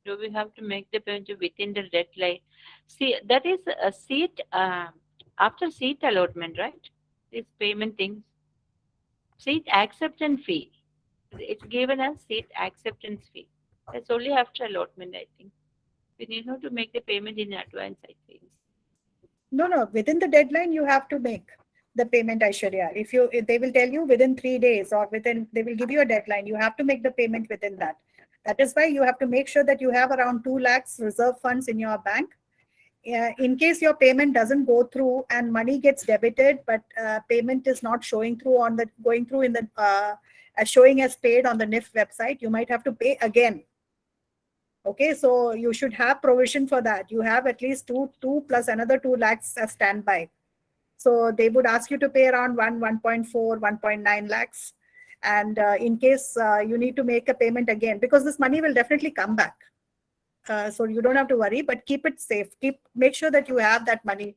Do we have to make the payment within the deadline? See, that is a seat after seat allotment, right? This payment things. Seat acceptance fee. It's given as seat acceptance fee. That's only after allotment, I think. We need not to make the payment in advance, I think. No, within the deadline you have to make the payment, Aishwarya. If they will tell you within 3 days or they will give you a deadline, you have to make the payment within that. That is why you have to make sure that you have around 2 lakhs reserve funds in your bank. In case your payment doesn't go through and money gets debited, but payment is not showing through going through in the as showing as paid on the NIFT website, you might have to pay again. Okay, so you should have provision for that. You have at least two plus another 2 lakhs as standby. So they would ask you to pay around 1.4, 1.9 lakhs. And in case you need to make a payment again, because this money will definitely come back. So you don't have to worry, but keep it safe. Make sure that you have that money,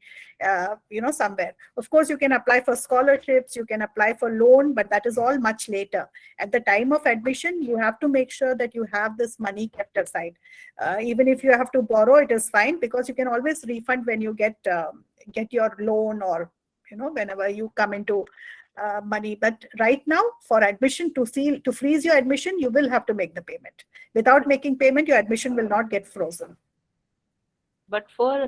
somewhere. Of course, you can apply for scholarships, you can apply for loan, but that is all much later. At the time of admission, you have to make sure that you have this money kept aside. Even if you have to borrow, it is fine because you can always refund when you get your loan or whenever you come into money. But right now, for admission, to freeze your admission, you will have to make the payment. Without making payment, your admission will not get frozen. But for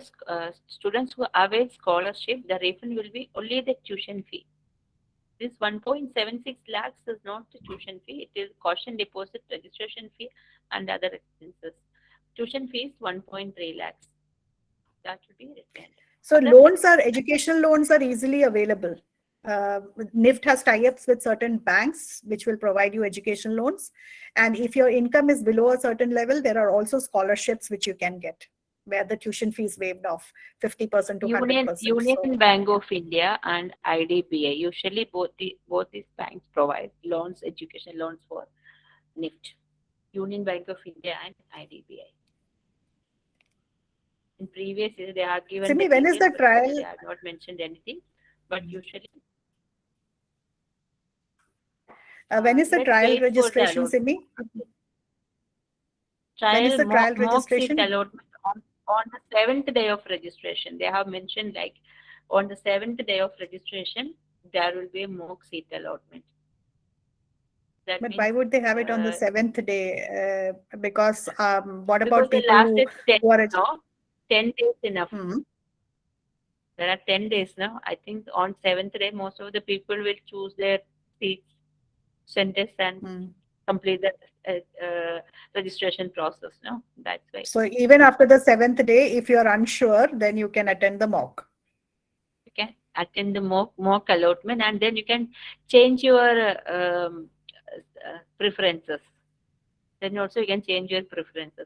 students who avail scholarship, the refund will be only the tuition fee. This 1.76 lakhs is not the tuition fee. It is caution deposit, registration fee, and other expenses. Tuition fee is 1.3 lakhs. That will be returned. So educational loans are easily available. NIFT has tie-ups with certain banks which will provide you education loans, and if your income is below a certain level, there are also scholarships which you can get where the tuition fee is waived off 50% to 100%. Union Bank of India and IDBI, usually both these banks provide loans, education loans for NIFT. Union Bank of India and IDBI. In previous years, they have given. Simi, when is the trial? They have not mentioned anything, but usually. When is the trial registration, Simi? When is the trial registration? Allotment on the 7th day of registration. They have mentioned like on the 7th day of registration, there will be a mock seat allotment. But why would they have it on the 7th day? Because what about people who are... 10 days enough. There are 10 days now. I think on 7th day, most of the people will choose their seats, centers, and complete the registration process. No, that's why. So even after the 7th day, if you are unsure, then you can attend the mock. You can attend the mock allotment, and then you can change your preferences. Then also you can change your preferences.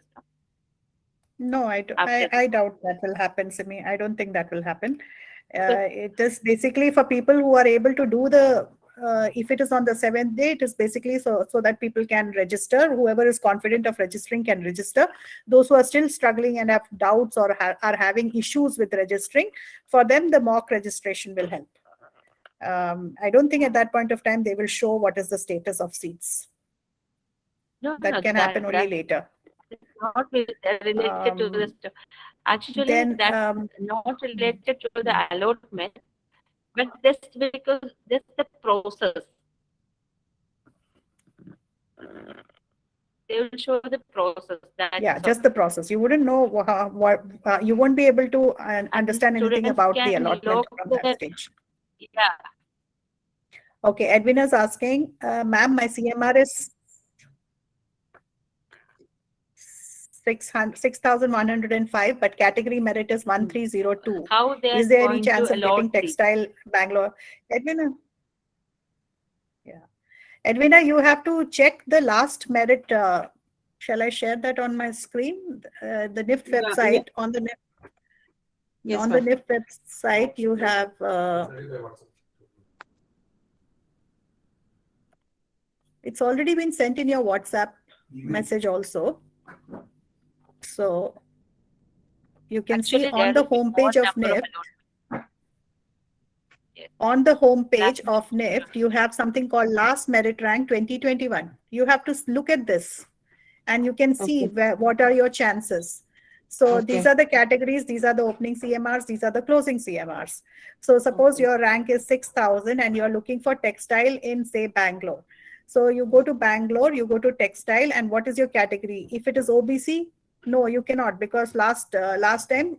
No, I doubt that will happen, Simi. I don't think that will happen. It is basically for people who are able to do the, if it is on the 7th day, it is basically so that people can register. Whoever is confident of registering can register. Those who are still struggling and have doubts or are having issues with registering, for them, the mock registration will help. I don't think at that point of time, they will show what is the status of seats. That can happen only later. Not related to this. Actually, then, that's not related to the allotment, but just because this is the process. They will show the process. Just the process. You wouldn't know what you won't be able to understand anything about the allotment from that stage. Yeah. Okay, Edwin is asking, ma'am, my CMR is 6,105, but category merit is 1302. How they is there any chance of getting textile Bangalore? Edwin, Edwina, you have to check the last merit. Shall I share that on my screen? The NIFT Yeah, website, on the NIFT, Yes, on the ma'am. NIFT website, you have it's already been sent in your WhatsApp message also. So you can see Actually, on there the will be home more page of number of NIFT, allotments. Yes. on the home page Last of NIFT, you have something called last merit rank 2021. You have to look at this and you can see Okay. what are your chances. So these Okay. are the categories, these are the opening CMRs, these are the closing CMRs. So suppose Okay. your rank is 6,000 and you're looking for textile in, say, Bangalore. So you go to Bangalore, you go to textile, and what is your category? If it is OBC, no, you cannot, because last time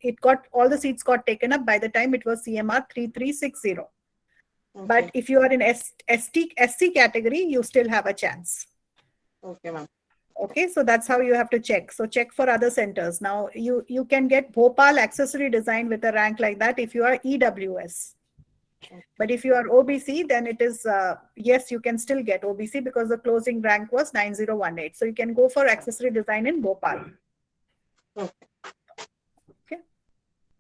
it got, all the seats got taken up by the time it was CMR 3360. But Okay. if you are in SC category, you still have a chance. Okay, ma'am. Okay, so that's how you have to check. So check for other centers. Now you can get Bhopal accessory design with a rank like that if you are EWS. But if you are OBC, then it is, yes, you can still get OBC because the closing rank was 9018. So you can go for accessory design in Bhopal. Okay. Okay.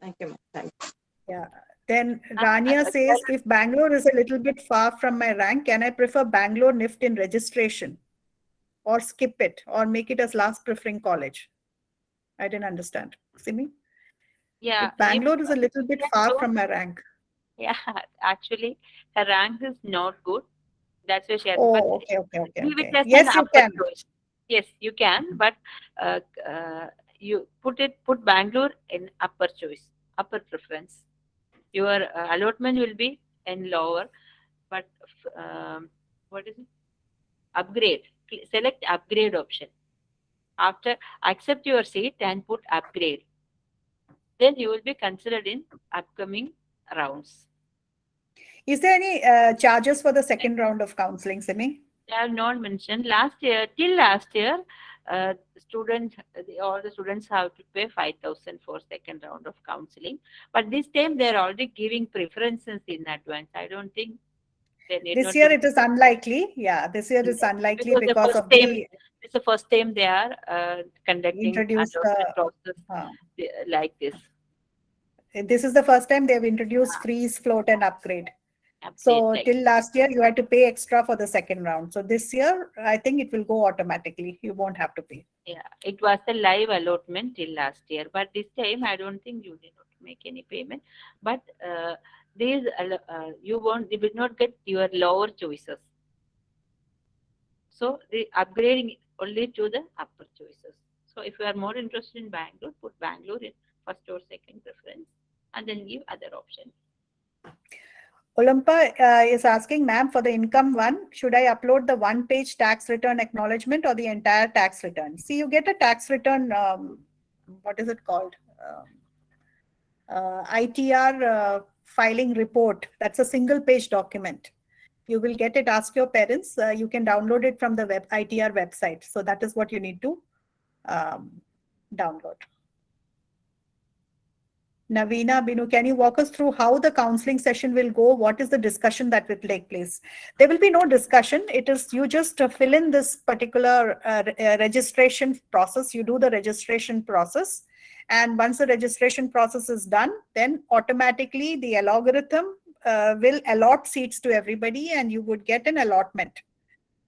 Thank you, ma'am. Thank you. Yeah. Then Rania says, if Bangalore is a little bit far from my rank, can I prefer Bangalore NIFT in registration? Or skip it, or make it as last preferring college? I didn't understand. Simi? Yeah, If Bangalore is a little bit far from my rank. Yeah, actually, her rank is not good. That's why she has. But Oh, okay. leave it as an Yes, you upper can. choice. Yes, you can, but you put Bangalore in upper choice, upper preference. Your allotment will be in lower, but what is it? Upgrade. Select upgrade option. After accept your seat and put upgrade, then you will be considered in upcoming rounds. Is there any charges for the second round of counseling, Simi? I have not mentioned till last year, all the students have to pay 5,000 for second round of counseling. But this time they are already giving preferences in advance. I don't think they need This not year to. it is unlikely. Yeah, this year it's unlikely Because because of the it's the first time they are conducting introduced. allotment process like this. This is the first time they have introduced freeze, float, and upgrade. Upgrade, So like, till last year, you had to pay extra for the second round. So this year, I think it will go automatically. You won't have to pay. yeah, it was a live allotment till last year, but this time I don't think you did not make any payment. But you will not get your lower choices. So the upgrading only to the upper choices. So if you are more interested in Bangalore, put Bangalore in first or second preference, and then give other options. Olympa is asking, ma'am, for the income one, should I upload the one-page tax return acknowledgement or the entire tax return? See, you get a tax return, what is it called? ITR filing report. That's a single-page document. You will get it, ask your parents. You can download it from the ITR website. So that is what you need to download. Navina, Binu, can you walk us through how the counseling session will go? What is the discussion that will take place? There will be no discussion. It is you just fill in this particular registration process. You do the registration process. And once the registration process is done, then automatically the algorithm will allot seats to everybody and you would get an allotment.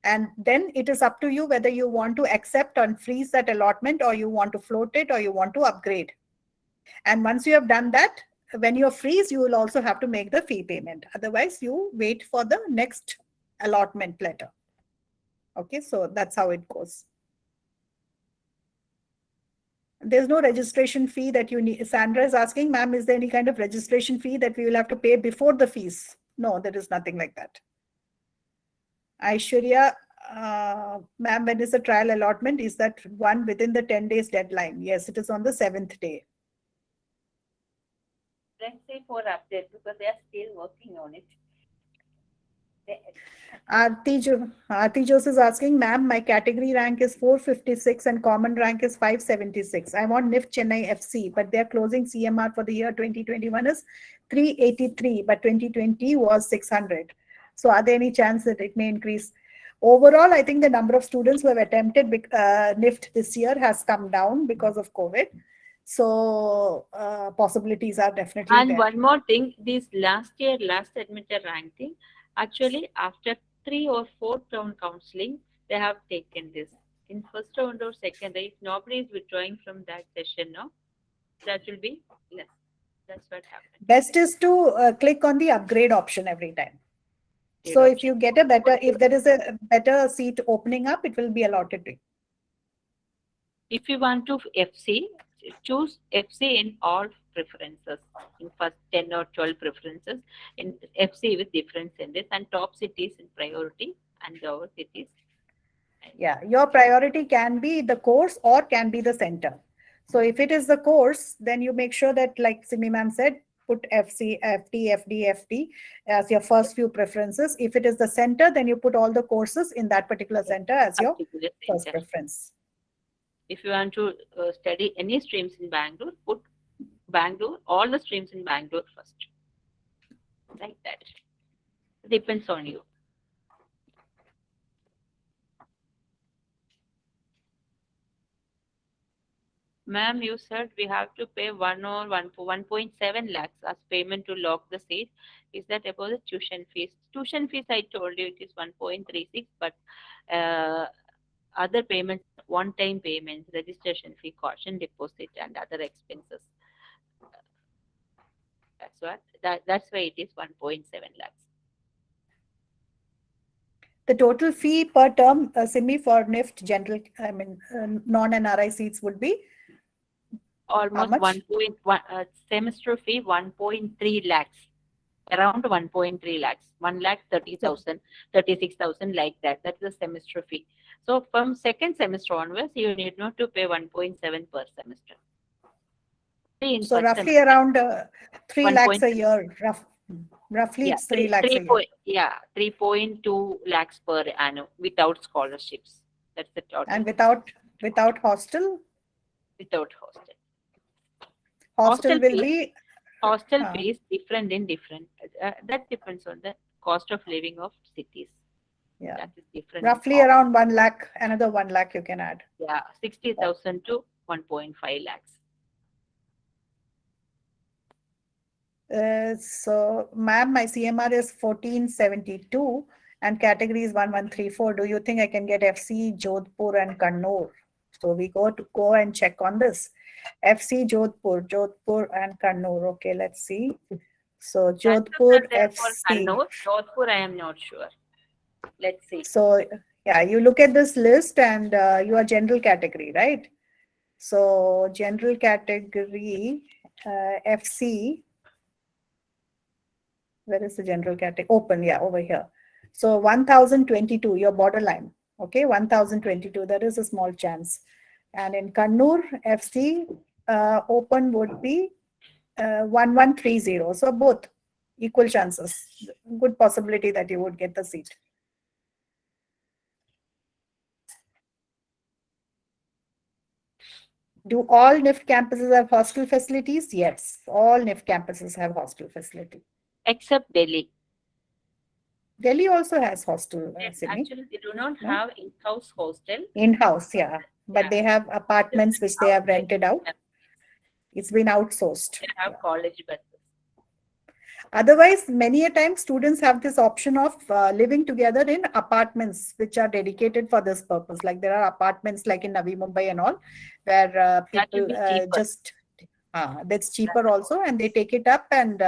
And then it is up to you whether you want to accept and freeze that allotment or you want to float it or you want to upgrade. And once you have done that, when you freeze, you will also have to make the fee payment. Otherwise, you wait for the next allotment letter. Okay, so that's how it goes. There's no registration fee that you need. Sandra is asking, ma'am, is there any kind of registration fee that we will have to pay before the fees? No, there is nothing like that. Aishwarya, ma'am, when is the trial allotment? Is that one within the 10 days deadline? Yes, it is on the 7th day. Let's say for update because they are still working on it. Aarti Jose is asking, ma'am, my category rank is 456 and common rank is 576. I want NIFT Chennai FC, but their closing CMR for the year 2021 is 383, but 2020 was 600. So are there any chance that it may increase? Overall, I think the number of students who have attempted NIFT this year has come down because of COVID. So possibilities are definitely And there. one more thing, this last admitter ranking, actually after 3 or 4 round counseling, they have taken this. In first round or second, if nobody is withdrawing from that session, no, that will be less. That's what happened. Best is to click on the upgrade option every time. So if you get a better, if there is a better seat opening up, it will be allotted to you. If you want to FC, choose FC in all preferences, in first 10 or 12 preferences, in FC with different centers, and top cities in priority and lower cities. Yeah, your priority can be the course or can be the center. So if it is the course, then you make sure that, like Simi ma'am said, put FC, FD as your first few preferences. If it is the center, then you put all the courses in that particular center as your Particular first center. preference. If you want to study any streams in Bangalore, put Bangalore, all the streams in Bangalore first. Like that. Depends on you. Ma'am, you said we have to pay 1.7 lakhs as payment to lock the seat. Is that about the tuition fees? Tuition fees, I told you it is 1.36, but other payments, one-time payments, registration fee, caution deposit, and other expenses. That's why it is 1.7 lakhs. The total fee per term, Simi, for NIFT general, non-NRI seats would be almost 1.1 semester fee 1.3 lakhs, around 1.3 lakhs, 1 lakh 30,000, 36,000, like that. That's the semester fee. So from second semester onwards, you need not to pay 1.7 per semester. So roughly around 3 lakhs a 1.3. year. Roughly it's 3 lakhs a year. Yeah, 3.2 lakhs per annum without scholarships. That's the total. And without hostel? Without hostel. Hostel will be hostel fees different in different. That depends on the cost of living of cities. Yeah, that is different. Roughly around 1 lakh, another 1 lakh you can add. Yeah, 60,000 to 1.5 lakhs. So, ma'am, my CMR is 1472 and category is 1134. Do you think I can get FC, Jodhpur and Kannur? So we go and check on this. FC, Jodhpur and Kannur. Okay, let's see. So Jodhpur, FC. Jodhpur, I am not sure. Let's see. So yeah, you look at this list and you are general category, right? So general category, FC. Where is the general category? Open, yeah, over here. So 1022, your borderline. Okay, 1022. There is a small chance. And in Kannur, FC, open would be 1130. So both equal chances. Good possibility that you would get the seat. Do all NIFT campuses have hostel facilities? Yes, all NIFT campuses have hostel facility. Except Delhi. Delhi also has hostel. Actually, they do not have in-house hostel. In-house, yeah. But they have apartments which they have rented out. It's been outsourced. They have college buses. Otherwise, many a time students have this option of living together in apartments which are dedicated for this purpose. Like there are apartments like in Navi Mumbai and all, where people that's cheaper also, and they take it up and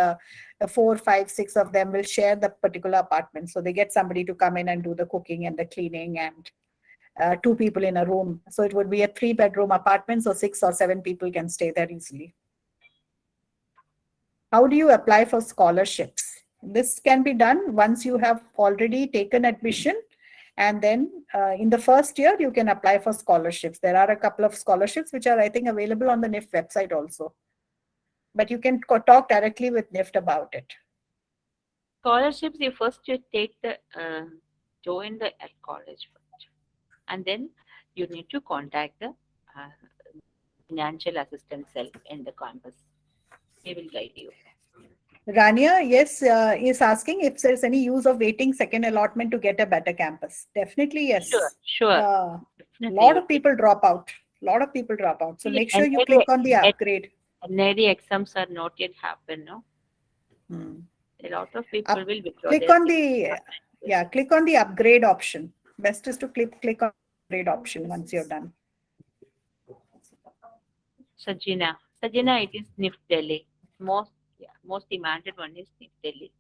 4, 5, 6 of them will share the particular apartment. So they get somebody to come in and do the cooking and the cleaning and 2 people in a room. So it would be a 3-bedroom apartment. So 6 or 7 people can stay there easily. How do you apply for scholarships? This can be done once you have already taken admission, and then in the first year you can apply for scholarships. There are a couple of scholarships which are, I think, available on the NIFT website also. But you can talk directly with NIFT about it. Scholarships, you first take the join the college first, and then you need to contact the financial assistance cell in the campus. They will guide you. Rania, yes, is asking if there's any use of waiting second allotment to get a better campus. Definitely, yes. Sure. Definitely. Lot of people drop out. So make sure you click on the upgrade. NID exams are not yet happened, no? A lot of people will withdraw Click their on seats. the click on the upgrade option. Best is to click on the upgrade option once you're done. Sajina, it is NIFT Delhi. Most demanded one is NIFT Delhi.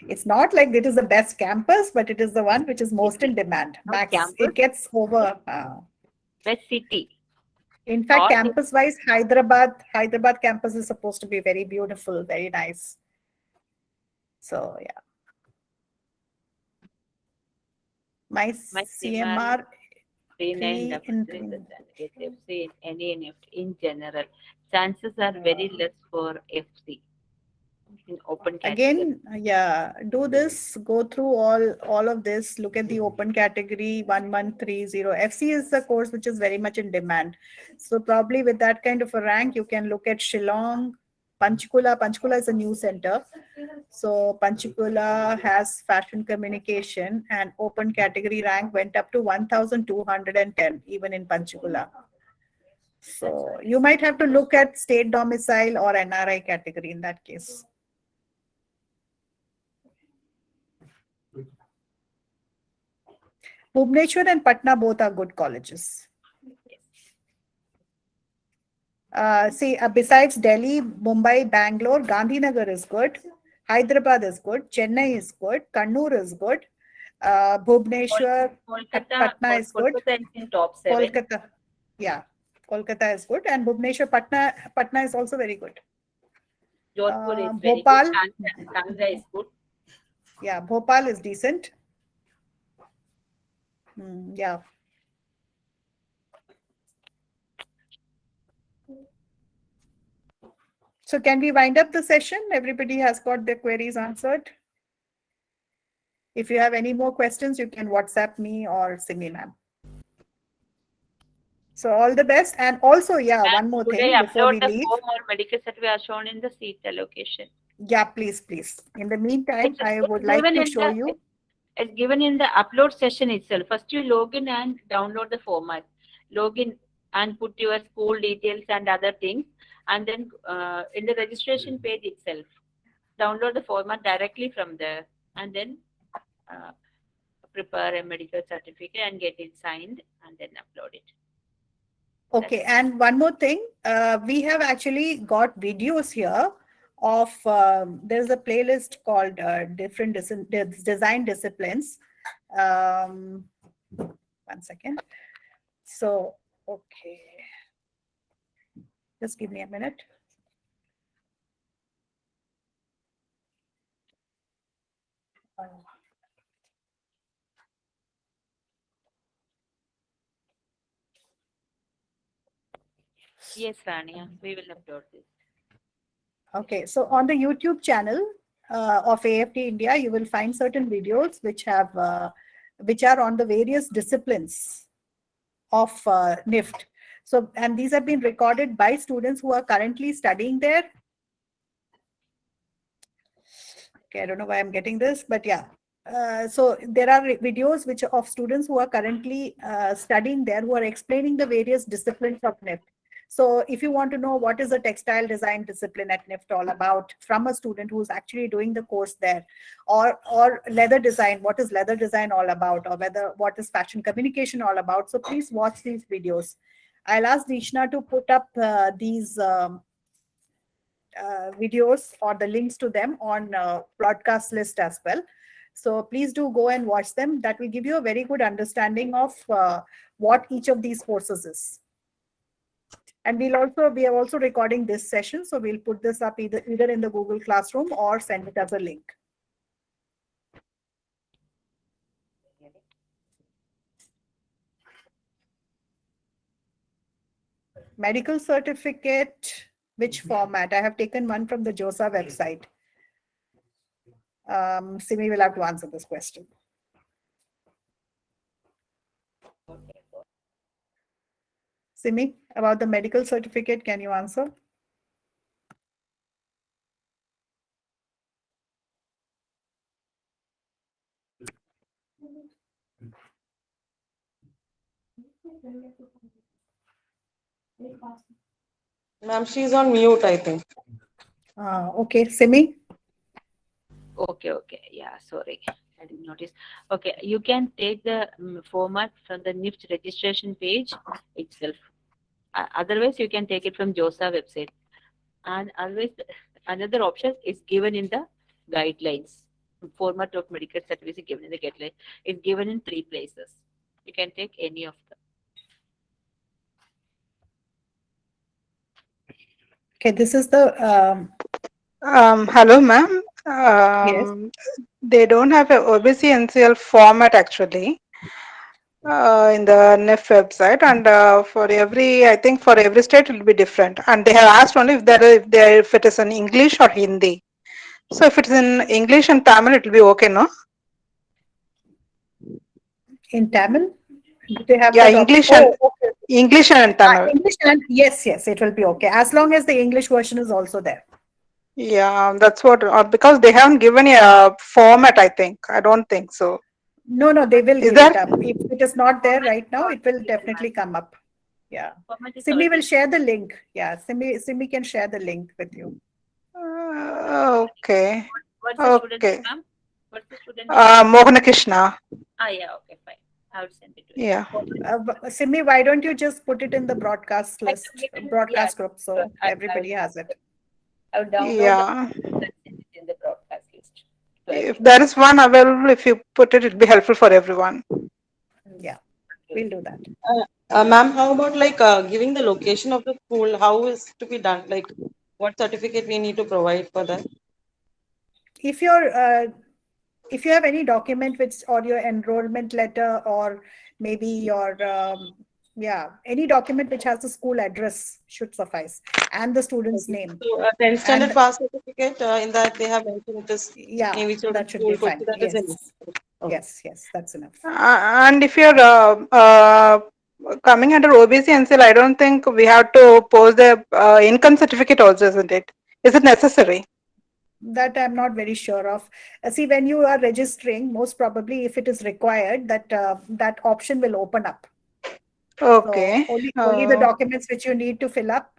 It's not like it is the best campus, but it is the one which is most in demand. Max, campus. it gets over. Best city. In fact, Or campus-wise, Hyderabad campus is supposed to be very beautiful, very nice. So yeah, my CMR 3933 FC any NIFT in general. Chances are very less for FC in open category. Again, yeah, do this, go through all of this, look at the open category 1130. FC is the course which is very much in demand. So probably with that kind of a rank, you can look at Shillong, Panchkula. Panchkula is a new center. So Panchkula has fashion communication and open category rank went up to 1210 even in Panchkula. So you might have to look at state domicile or NRI category in that case. Bhubaneswar and Patna both are good colleges. Besides Delhi, Mumbai, Bangalore, Gandhinagar is good. Hyderabad is good. Chennai is good. Kannur is good. Bhubaneswar, Patna is good. Kolkata is in top 7. Kolkata, yeah, Kolkata is good, and Bhubaneswar, Patna is also very good. Jodhpur is very Bhopal, good. Kangra is good. Yeah, Bhopal is decent. Yeah. So can we wind up the session? Everybody has got their queries answered. If you have any more questions, you can WhatsApp me or Simi ma'am. So all the best. And also, yeah, one more thing before we leave. Form or medical certificate are shown in the seat allocation. Yeah, please. In the meantime, I would like to show you. It's given in the upload session itself. First, you log in and download the format. Log in and put your school details and other things. And then in the registration page itself, download the format directly from there. And then prepare a medical certificate and get it signed and then upload it. Okay, and one more thing, we have actually got videos here of, there's a playlist called different design disciplines. One second. So, okay. Just give me a minute. Yes, Rania, we will upload this. Okay, so on the YouTube channel of AFDIndia, you will find certain videos which are on the various disciplines of NIFT. So, and these have been recorded by students who are currently studying there. Okay, I don't know why I'm getting this, but yeah. So there are videos which of students who are currently studying there who are explaining the various disciplines of NIFT. So if you want to know what is a textile design discipline at NIFT all about from a student who's actually doing the course there, or leather design, what is leather design all about, or what is fashion communication all about. So please watch these videos. I'll ask Dishna to put up these videos or the links to them on broadcast list as well. So please do go and watch them. That will give you a very good understanding of what each of these courses is. And we are also recording this session. So we'll put this up either in the Google Classroom or send it as a link. Medical certificate, which format? I have taken one from the JOSA website. Simi will have to answer this question. Simi, about the medical certificate, can you answer? Ma'am, she's on mute, I think. Okay, Simi? Okay. Yeah, sorry. I didn't notice. Okay, you can take the format from the NIFT registration page itself. Otherwise, you can take it from JOSA website. And always, another option is given in the guidelines. Format of medical certificate is given in the guidelines. It's given in 3 places. You can take any of them. Okay, this is the, Hello, ma'am. yes, They don't have a OBC NCL format actually in the NIF website, and I think for every state it will be different. And they have asked only if it is in English or Hindi. So if it is in English and Tamil, it will be okay, no? in Tamil? Do they have Yeah, that option? English and Okay. English and Tamil. English and yes, it will be okay as long as the English version is also there. Yeah, that's what because they haven't given a format. I think I don't think so. No, they will Is give there? it up. If it is not there Format right is now, it will already there, definitely ma'am. come up. Yeah. Format is Simi will already share the link. Yeah, Simi can share the link with you. Okay. What's the student name, Okay. ma'am? What's the student name? Mohana Krishna. Yeah, okay, fine. I will send it to you. Yeah. Simi, why don't you just put it in the broadcast list, Yeah, broadcast group, so sure. everybody has it. I will download Yeah. and send it in the broadcast list. So If there is one available, if you put it, it'll be helpful for everyone. Yeah, we'll do that. Ma'am, how about like giving the location of the school? How is to be done? Like, what certificate we need to provide for that? If you have any document which or your enrollment letter or maybe your any document which has the school address should suffice and the student's name. So, 10th standard And pass certificate, in that they have mentioned it is yeah, Navy that should School, be Kochi, fine. that is Yes. enough. Okay. Yes, that's enough. And if you're coming under OBC NCL, I don't think we have to post the income certificate also, isn't it? Is it necessary? That I'm not very sure of. See, when you are registering, most probably if it is required, that option will open up. Okay. So only the documents which you need to fill up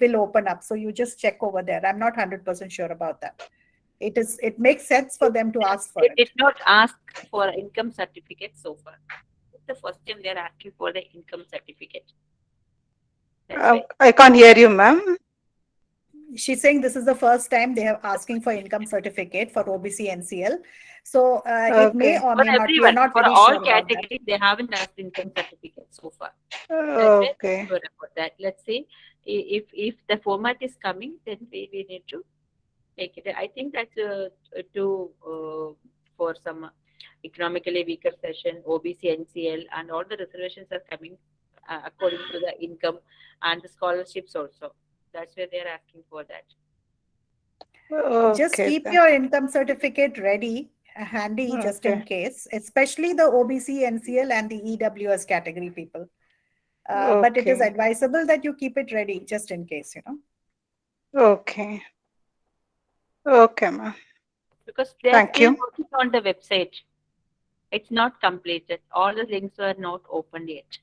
will open up. So you just check over there. I'm not 100% sure about that. It makes sense for them to ask for they it. did not ask for income certificate so far. It's the first time they're asking for the income certificate. That's why. I can't hear you, ma'am. She's saying this is the first time they are asking for income certificate for OBC NCL. So it may Okay. or For may not. We are everyone, not for very all sure about that. categories, they haven't asked income certificate so far. That's why Okay. I'm sure about that. Let's see if the format is coming, then we need to take it. I think that's for some economically weaker session, OBC, NCL, and all the reservations are coming according to the income and the scholarships also. That's where they're asking for that. Just Okay. keep your income certificate ready, handy, just in Okay. case, especially the OBC, NCL, and the EWS category people. But it is Okay. advisable that you keep it ready, just in case, Okay. Okay, ma'am. Because they are Thank still you. working on the website. It's not completed. All the links are not opened yet.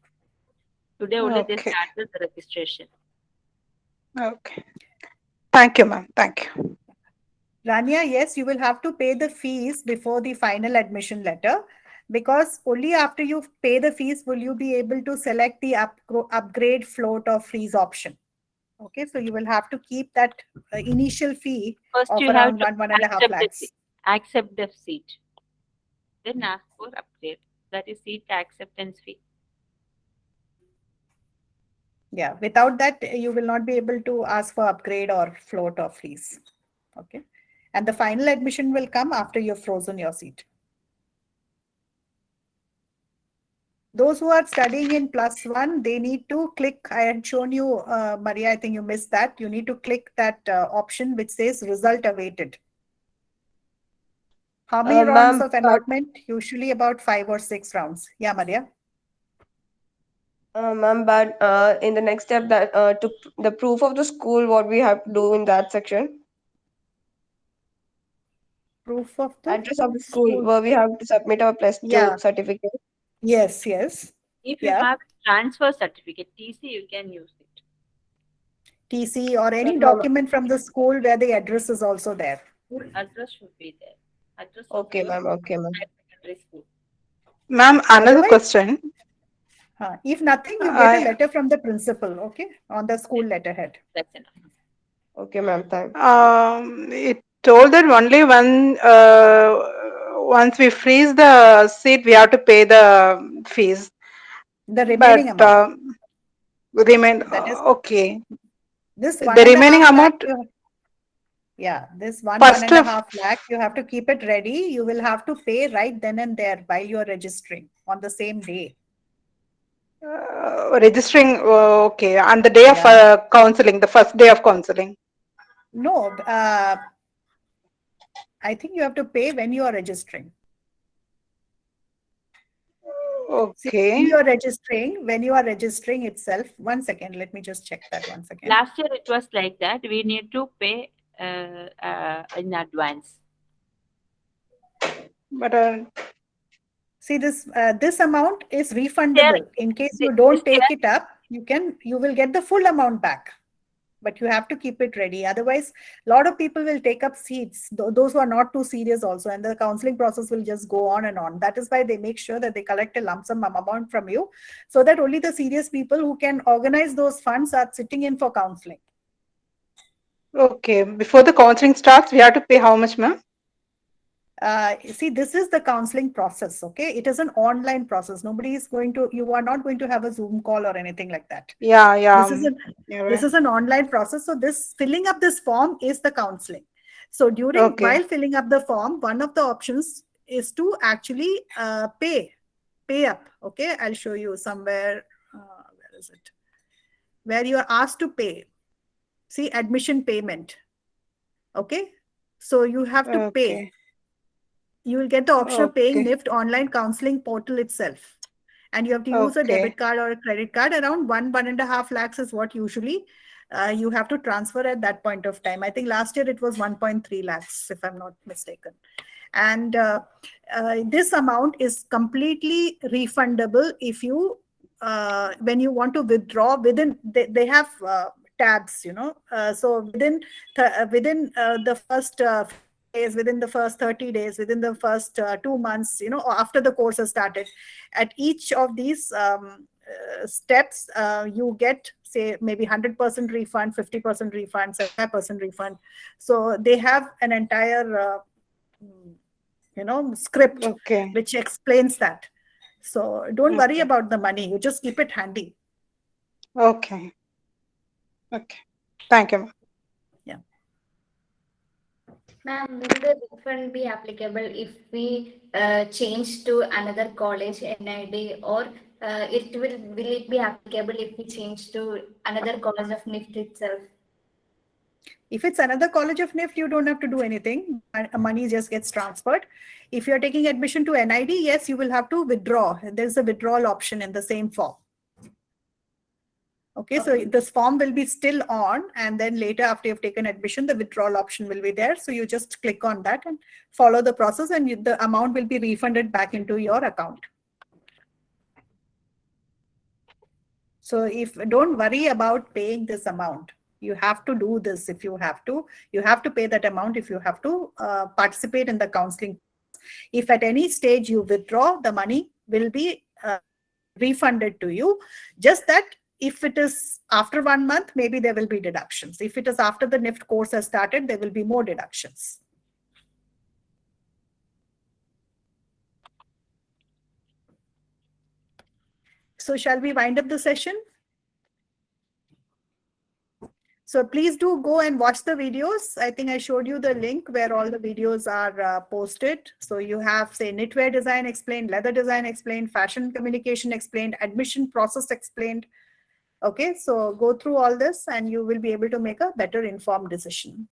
Today only they Okay. started the registration. Okay. Thank you, ma'am. Thank you. Rania, yes, you will have to pay the fees before the final admission letter, because only after you pay the fees will you be able to select the upgrade, float, or freeze option. Okay, so you will have to keep that initial fee First, of you have around to 1.5 lakhs. accept the seat. Then ask for upgrade. That is seat acceptance fee. Yeah, without that, you will not be able to ask for upgrade or float or freeze. Okay, and the final admission will come after you've frozen your seat. Those who are studying in +1, they need to click. I had shown you, Maria, I think you missed that. You need to click that option which says result awaited. How many rounds of allotment? Usually about 5 or 6 rounds. Yeah, Maria. Ma'am, but in the next step, that to the proof of the school, what we have to do in that section? Proof of the Address of the school, where we have to submit our +2 Yeah. certificate. Yes. If you Yeah. have transfer certificate, TC, you can use it. TC or any Yes, ma'am. document from the school where the address is also there. Full address should be there. Address of Okay, your ma'am. Okay, ma'am. higher secondary school. Ma'am, another Otherwise, question. if nothing, you get a I, letter from the principal, okay, on the school letterhead. That's enough. Okay, ma'am. Thanks. it told that only when once we freeze the seat, we have to pay the fees. The remaining But amount. remain That is okay. this The 1.5 remaining lakh. amount Yeah, this one first and a half lakh, you have to keep it ready. You will have to pay right then and there while you're registering on the same day. registering. Okay, on the day of Yeah. counseling, the first day of counseling. No, I think you have to pay when you are registering. See, when you are registering itself, 1 second, let me just check that 1 second. Last year it was like that. We need to pay in advance. But See, this amount is refundable. In case you don't take it up, you will get the full amount back. But you have to keep it ready. Otherwise, a lot of people will take up seats, those who are not too serious also, and the counseling process will just go on and on. That is why they make sure that they collect a lump sum amount from you, so that only the serious people who can organize those funds are sitting in for counseling. okay, before the counseling starts, we have to pay how much, ma'am? See, this is the counseling process, okay? It is an online process. You are not going to have a Zoom call or anything like that. Yeah, yeah. This is an online process. So filling up this form is the counseling. So while filling up the form, one of the options is to actually pay up, okay? I'll show you somewhere. Where is it? Where you are asked to pay. See, admission payment, okay? So you have to pay. You will get the option of paying NIFT online counseling portal itself. And you have to use a debit card or a credit card. Around 1.5 lakhs is what usually you have to transfer at that point of time. I think last year it was 1.3 lakhs, if I'm not mistaken. And this amount is completely refundable if you, when you want to withdraw within, they have tabs, so within the first days, within the first 30 days, within the first 2 months, or after the course has started. At each of these steps, you get, say, maybe 100% refund, 50% refund, 75% refund. So they have an entire, script which explains that. So don't worry about the money. You just keep it handy. Okay. Thank you, ma'am. Ma'am, will the refund be applicable if we change to another college NID, or will it be applicable if we change to another college of NIFT itself? If it's another college of NIFT, you don't have to do anything. Money just gets transferred. If you're taking admission to NID, yes, you will have to withdraw. There's a withdrawal option in the same form. Okay, so this form will be still on, and then later after you've taken admission, the withdrawal option will be there. So you just click on that and follow the process, and the amount will be refunded back into your account. So don't worry about paying this amount. You have to do this if you have to. You have to pay that amount if you have to participate in the counseling. If at any stage you withdraw, the money will be refunded to you. Just that if it is after 1 month, maybe there will be deductions. If it is after the NIFT course has started, there will be more deductions. So shall we wind up the session? So please do go and watch the videos. I think I showed you the link where all the videos are posted. So you have, say, knitwear design explained, leather design explained, fashion communication explained, admission process explained. Okay, so go through all this and you will be able to make a better informed decision.